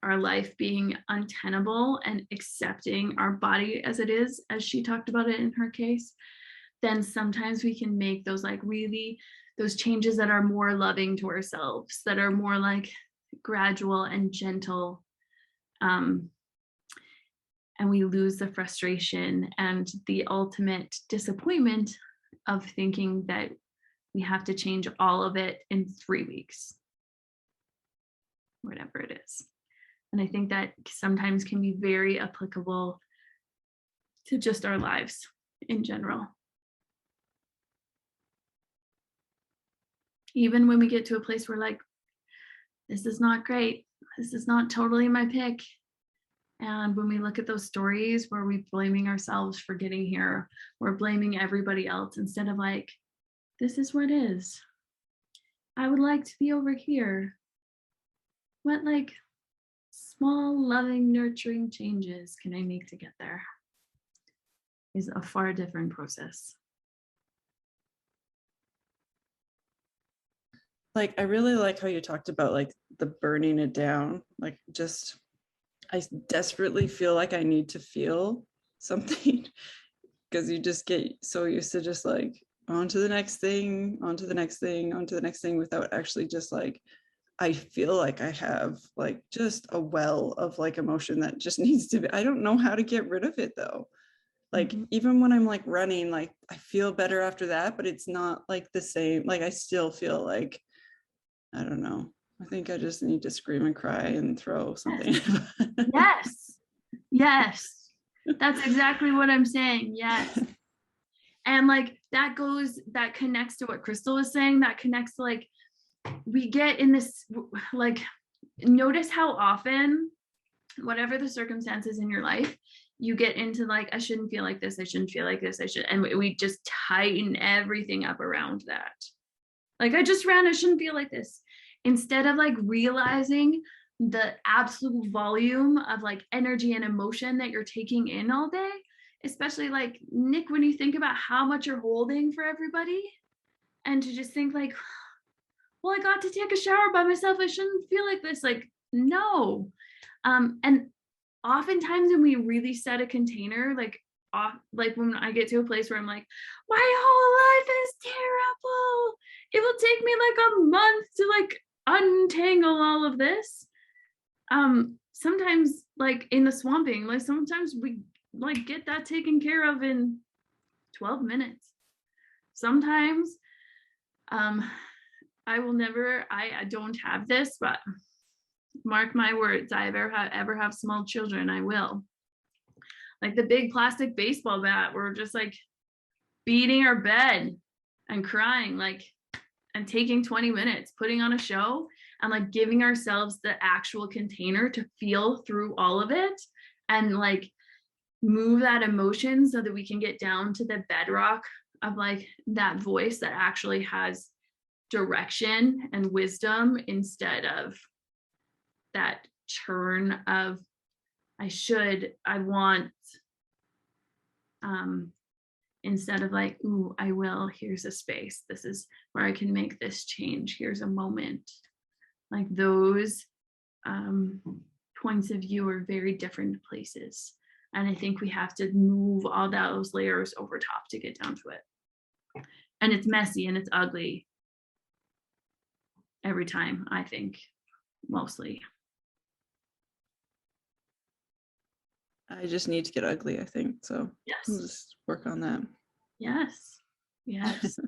our life being untenable and accepting our body as it is, as she talked about it in her case, then sometimes we can make those like really those changes that are more loving to ourselves, that are more like gradual and gentle. And we lose the frustration and the ultimate disappointment of thinking that we have to change all of it in 3 weeks, whatever it is. And I think that sometimes can be very applicable to just our lives in general. Even when we get to a place where like, this is not great, this is not totally my pick. And when we look at those stories where we're blaming ourselves for getting here, we're blaming everybody else instead of like, this is what is. I would like to be over here. What like small, loving, nurturing changes can I make to get there? Is a far different process. Like, I really like how you talked about like the burning it down. Like, just, I desperately feel like I need to feel something because you just get so used to just like on to the next thing, on to the next thing, on to the next thing without actually just like, I feel like I have like just a well of like emotion that just needs to be, I don't know how to get rid of it though. Like, even when I'm like running, like I feel better after that, but it's not like the same. Like, I still feel like, I don't know. I think I just need to scream and cry and throw something. Yes. Yes. That's exactly what I'm saying. Yes. And like that connects to what Crystal was saying. That connects to like, we get in this, like, notice how often, whatever the circumstances in your life, you get into like, I shouldn't feel like this. I shouldn't feel like this. And we just tighten everything up around that. Like, I just ran, I shouldn't feel like this. Instead of like realizing the absolute volume of like energy and emotion that you're taking in all day, especially like Nick, when you think about how much you're holding for everybody, and to just think like, well, I got to take a shower by myself. I shouldn't feel like this. Like, no. And oftentimes when we really set a container, like when I get to a place where I'm like, my whole life is terrible. It will take me like a month to like untangle all of this. Sometimes like in the swamping, like sometimes we like get that taken care of in 12 minutes. Sometimes, I will never, I don't have this, but mark my words, I ever have small children, I will. Like the big plastic baseball bat, we're just like beating our bed and crying, like, and taking 20 minutes, putting on a show and like giving ourselves the actual container to feel through all of it and like move that emotion so that we can get down to the bedrock of like that voice that actually has direction and wisdom instead of that churn of I want, instead of like, ooh, I will, here's a space, this is where I can make this change, here's a moment. Like those points of view are very different places, and I think we have to move all those layers over top to get down to it. And it's messy and it's ugly every time, I think, mostly. I just need to get ugly, I think. So Yes. I'll just work on that. Yes. Yes.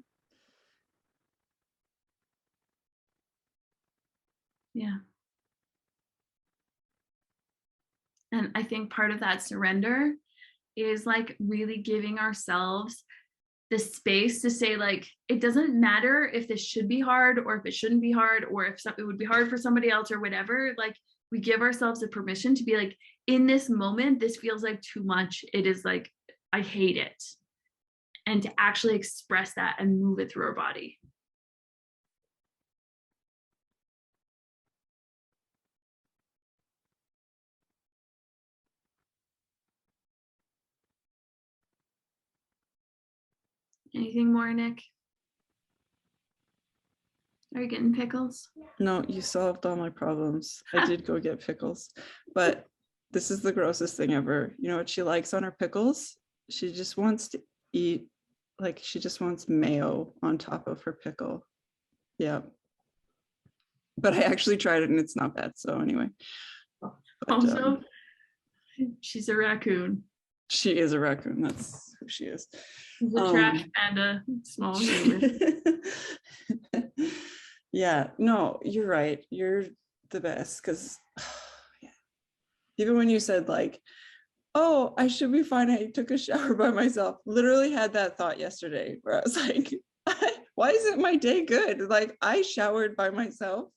Yeah. And I think part of that surrender is like really giving ourselves the space to say like, it doesn't matter if this should be hard or if it shouldn't be hard or if it would be hard for somebody else or whatever. Like we give ourselves the permission to be like, in this moment, this feels like too much. It is like, I hate it. And to actually express that and move it through our body. Anything more, Nick? Are you getting pickles? No, you solved all my problems. I did go get pickles, but this is the grossest thing ever. You know what she likes on her pickles? She just wants to eat, like she just wants mayo on top of her pickle. Yeah. But I actually tried it and it's not bad. So anyway. But, also, she's a raccoon. She is a raccoon. That's who she is. She's a trash panda, small human. Yeah, no, you're right. You're the best because yeah. Even when you said like, oh, I should be fine. I took a shower by myself. Literally had that thought yesterday where I was like, why isn't my day good? Like I showered by myself.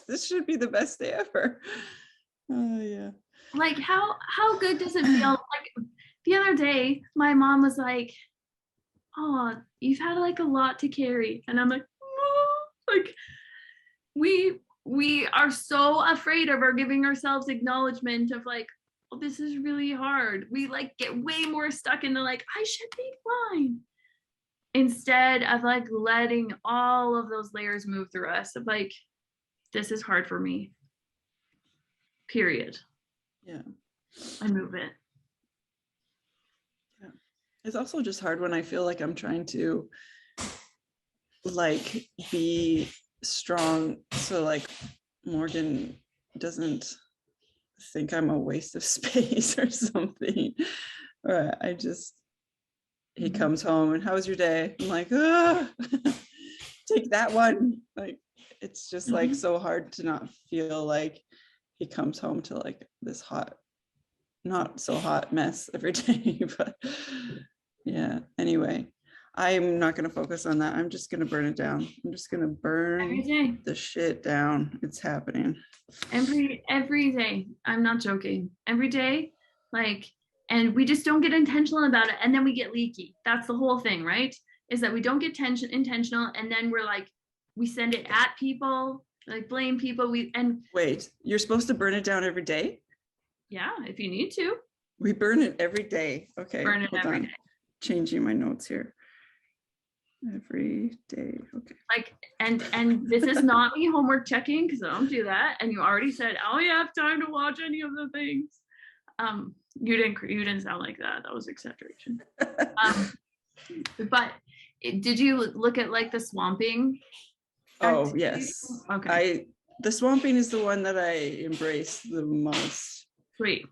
This should be the best day ever. Oh yeah. Like how good does it feel? Like the other day, my mom was like, oh, you've had like a lot to carry. And I'm like, oh, like we are so afraid of our giving ourselves acknowledgement of like, oh, this is really hard. We like get way more stuck into like, I should be fine. Instead of like letting all of those layers move through us of like, this is hard for me. Period. Yeah. And move it. Yeah. It's also just hard when I feel like I'm trying to like be strong so like Morgan doesn't think I'm a waste of space or something. Or I just, he comes home and how's your day? I'm like, ah, take that one. Like, it's just like so hard to not feel like he comes home to like this hot, not so hot mess every day. But yeah, anyway, I'm not going to focus on that. I'm just going to burn it down. I'm just going to burn Every day. the shit down. It's happening. Every day. I'm not joking. Every day, like, and we just don't get intentional about it, and then we get leaky. That's the whole thing, right? Is that we don't get intentional, and then we're like, we send it at people, like blame people. Wait, you're supposed to burn it down every day? Yeah, if you need to. We burn it every day. Okay, Burn it hold every on. day. Changing my notes here. Every day. Okay. Like, and this is not me homework checking because I don't do that. And you already said, oh, you have time to watch any of the things. You didn't sound like that. That was exaggeration. But did you look at like the swamping? Oh, activity? yes. Okay. The swamping is the one that I embrace the most. Sweet.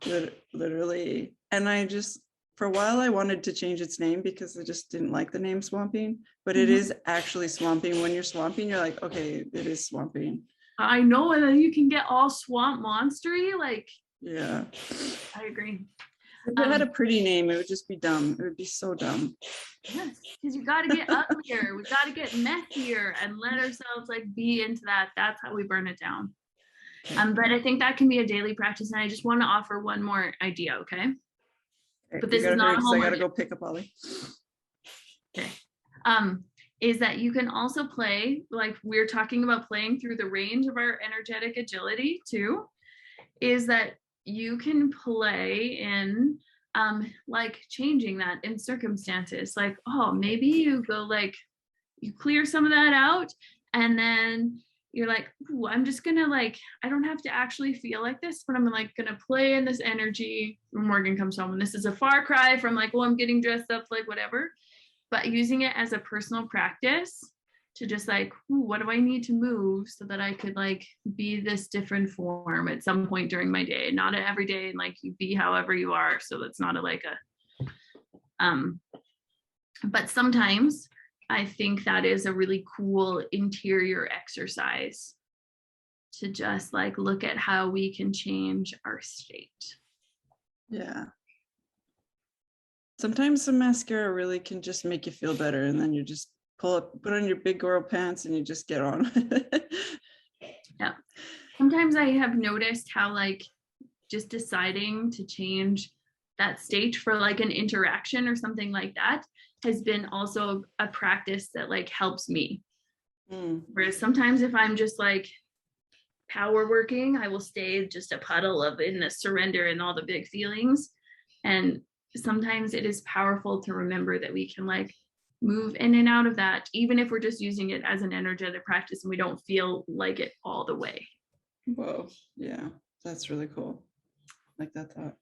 Literally. And I just, for a while, I wanted to change its name because I just didn't like the name swamping, but it is actually swamping. When you're swamping, you're like, okay, it is swamping. I know, and then you can get all swamp monstery. Like, yeah. I agree. If it had a pretty name, it would just be dumb. It would be so dumb. Yes, because you got to get uglier. We got to get messier and let ourselves like be into that. That's how we burn it down. But I think that can be a daily practice. And I just want to offer one more idea, okay? But this is not a homework. I gotta go pick up Ollie. Okay. Is that you can also play, like we're talking about playing through the range of our energetic agility too, is that you can play in like changing that in circumstances. Like, oh, maybe you go like, you clear some of that out and then you're like, ooh, I'm just gonna like, I don't have to actually feel like this, but I'm like gonna play in this energy when Morgan comes home. And this is a far cry from like, oh, I'm getting dressed up, like whatever, but using it as a personal practice to just like, ooh, what do I need to move so that I could like be this different form at some point during my day, not every day, and like you be however you are. So that's not but sometimes I think that is a really cool interior exercise to just like look at how we can change our state. Yeah. Sometimes some mascara really can just make you feel better, and then you just put on your big girl pants and you just get on. Yeah. Sometimes I have noticed how like just deciding to change that state for like an interaction or something like that has been also a practice that like helps me. Whereas sometimes if I'm just like power working, I will stay just a puddle of in the surrender and all the big feelings. And sometimes it is powerful to remember that we can like move in and out of that, even if we're just using it as an energetic practice and we don't feel like it all the way. Whoa, yeah, that's really cool. Like that thought.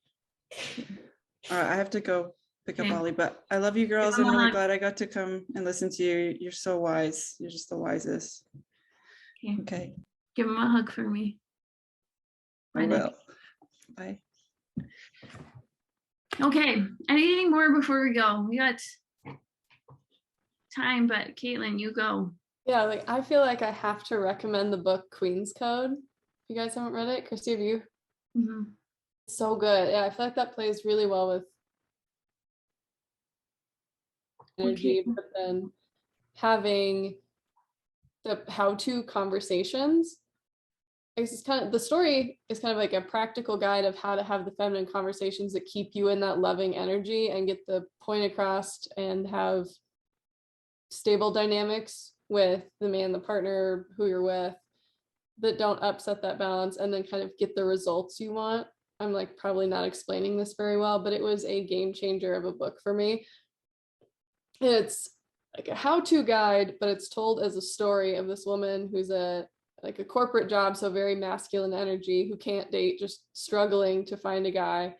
All right, I have to go pick up Ollie, but I love you girls. I'm really glad I got to come and listen to you. You're so wise. You're just the wisest. Okay. Give him a hug for me. I will. Bye. Okay, anything more before we go? We got time, but Caitlin, you go. Yeah, like I feel like I have to recommend the book Queen's Code. If you guys haven't read it, Christy, have you? It's so good. Yeah, I feel like that plays really well with energy, but then having the how-to conversations. It's kind of, the story is kind of like a practical guide of how to have the feminine conversations that keep you in that loving energy and get the point across and have stable dynamics with the man, the partner who you're with, that don't upset that balance, and then kind of get the results you want. I'm like probably not explaining this very well, but it was a game changer of a book for me. It's like a how-to guide, but it's told as a story of this woman who's a corporate job, so very masculine energy, who can't date, just struggling to find a guy.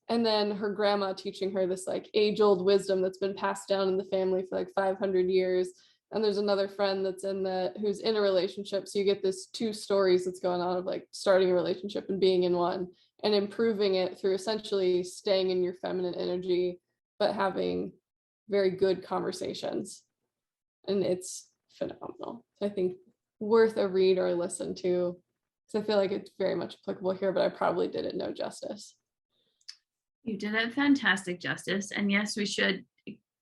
And then her grandma teaching her this like age-old wisdom that's been passed down in the family for like 500 years. And there's another friend that's who's in a relationship. So you get this two stories that's going on of like starting a relationship and being in one and improving it through essentially staying in your feminine energy, but having very good conversations. And it's phenomenal. I think worth a read or a listen to, because I feel like it's very much applicable here, but I probably did it no justice. You did it fantastic justice. And yes, we should,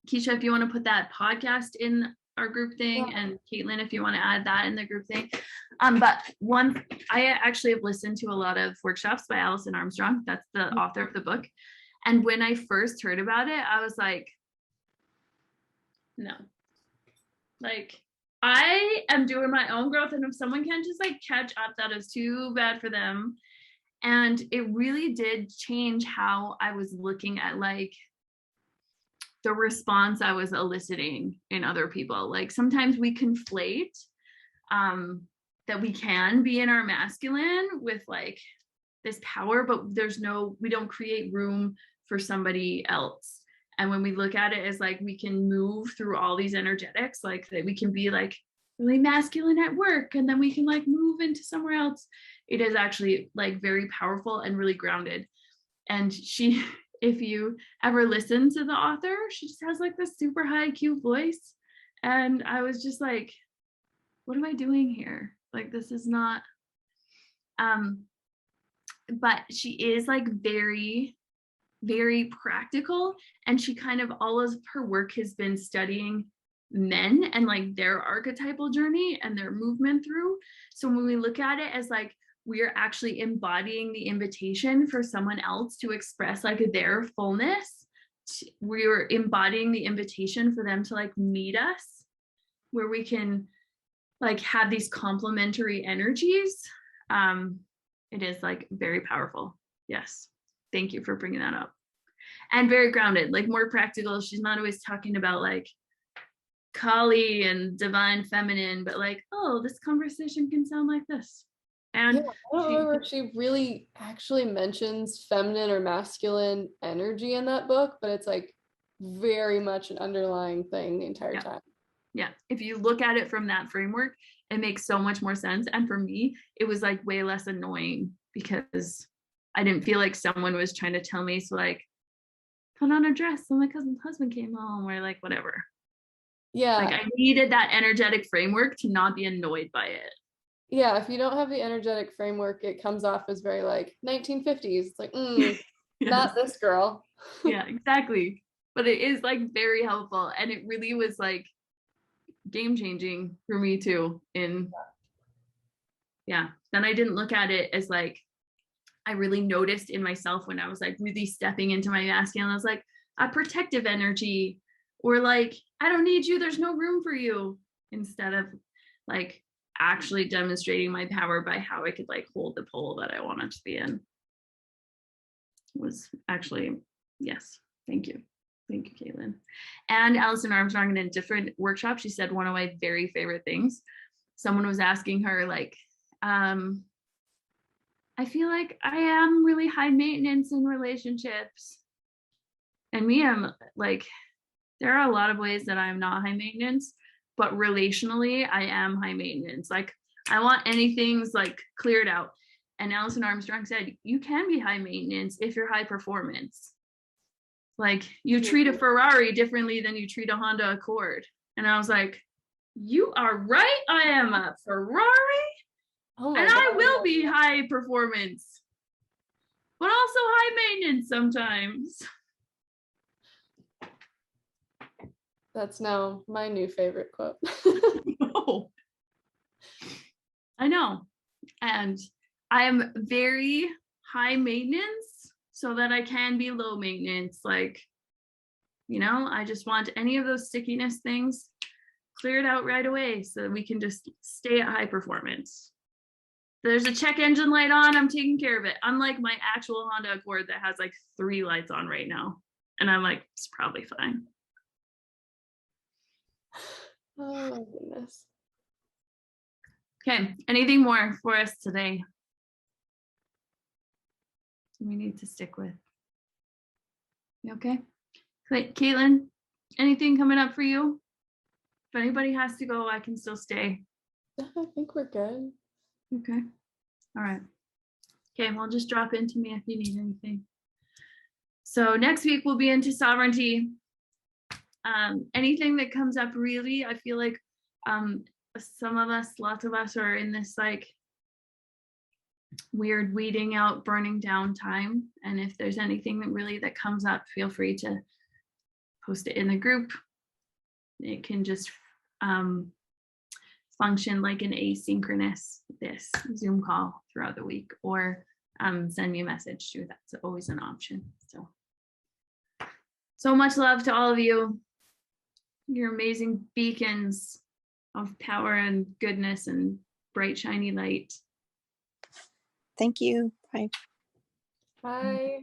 Keisha, if you want to put that podcast in our group thing, and Caitlin, if you want to add that in the group thing. But one, I actually have listened to a lot of workshops by Alison Armstrong. That's the author of the book. And when I first heard about it, I was like, no, like I am doing my own growth. And if someone can just like catch up, that is too bad for them. And it really did change how I was looking at like the response I was eliciting in other people. Like sometimes we conflate that we can be in our masculine with like this power, but we don't create room for somebody else. And when we look at it as like we can move through all these energetics, like that we can be like really masculine at work and then we can like move into somewhere else. It is actually like very powerful and really grounded. And she, if you ever listen to the author, she just has like this super high IQ voice. And I was just like, what am I doing here? Like, this is not, but she is like very, very practical. And she kind of, all of her work has been studying men and like their archetypal journey and their movement through. So when we look at it as like, we are actually embodying the invitation for someone else to express like their fullness. We're embodying the invitation for them to like meet us, where we can like have these complementary energies. It is like very powerful. Yes. Thank you for bringing that up. And very grounded, like more practical. She's not always talking about like Kali and divine feminine, but like, oh, this conversation can sound like this. And yeah, I don't remember if she really actually mentions feminine or masculine energy in that book, but it's like very much an underlying thing the entire time. Yeah, if you look at it from that framework, it makes so much more sense. And for me, it was like way less annoying because I didn't feel like someone was trying to tell me, so like, put on a dress when my cousin's husband came home, or like whatever. Yeah. Like I needed that energetic framework to not be annoyed by it. Yeah, if you don't have the energetic framework, it comes off as very like 1950s. It's like, yes. Not this girl. Yeah, exactly. But it is like very helpful. And it really was like game changing for me too. Then I didn't look at it as like, I really noticed in myself when I was like really stepping into my masculine, I was like a protective energy, or like, I don't need you, there's no room for you, instead of like actually demonstrating my power by how I could like hold the pole that I wanted to be in. It was actually, yes, thank you, Caitlin. And Alison Armstrong, in a different workshop, she said one of my very favorite things. Someone was asking her like, I feel like I am really high maintenance in relationships. And me, I'm like, there are a lot of ways that I'm not high maintenance, but relationally, I am high maintenance. Like, I want anything's like cleared out. And Alison Armstrong said, you can be high maintenance if you're high performance. Like, you treat a Ferrari differently than you treat a Honda Accord. And I was like, you are right. I am a Ferrari. And I will be high performance, but also high maintenance sometimes. That's now my new favorite quote. No. I know. And I am very high maintenance so that I can be low maintenance. Like, I just want any of those stickiness things clear it out right away so that we can just stay at high performance. There's a check engine light on, I'm taking care of it. Unlike my actual Honda Accord that has like 3 lights on right now. And I'm like, it's probably fine. Oh my goodness. Okay, anything more for us today? We need to stick with. You okay? Caitlin, anything coming up for you? If anybody has to go, I can still stay. I think we're good. Okay. All right. Okay, well, just drop into me if you need anything. So next week we'll be into sovereignty. Anything that comes up, really, I feel like some of us, lots of us are in this like weird weeding out, burning down time. And if there's anything that comes up, feel free to post it in the group. It can just function like an asynchronous Zoom call throughout the week, or send me a message too. That's always an option. So much love to all of you. You're amazing beacons of power and goodness and bright, shiny light. Thank you. Bye. Bye.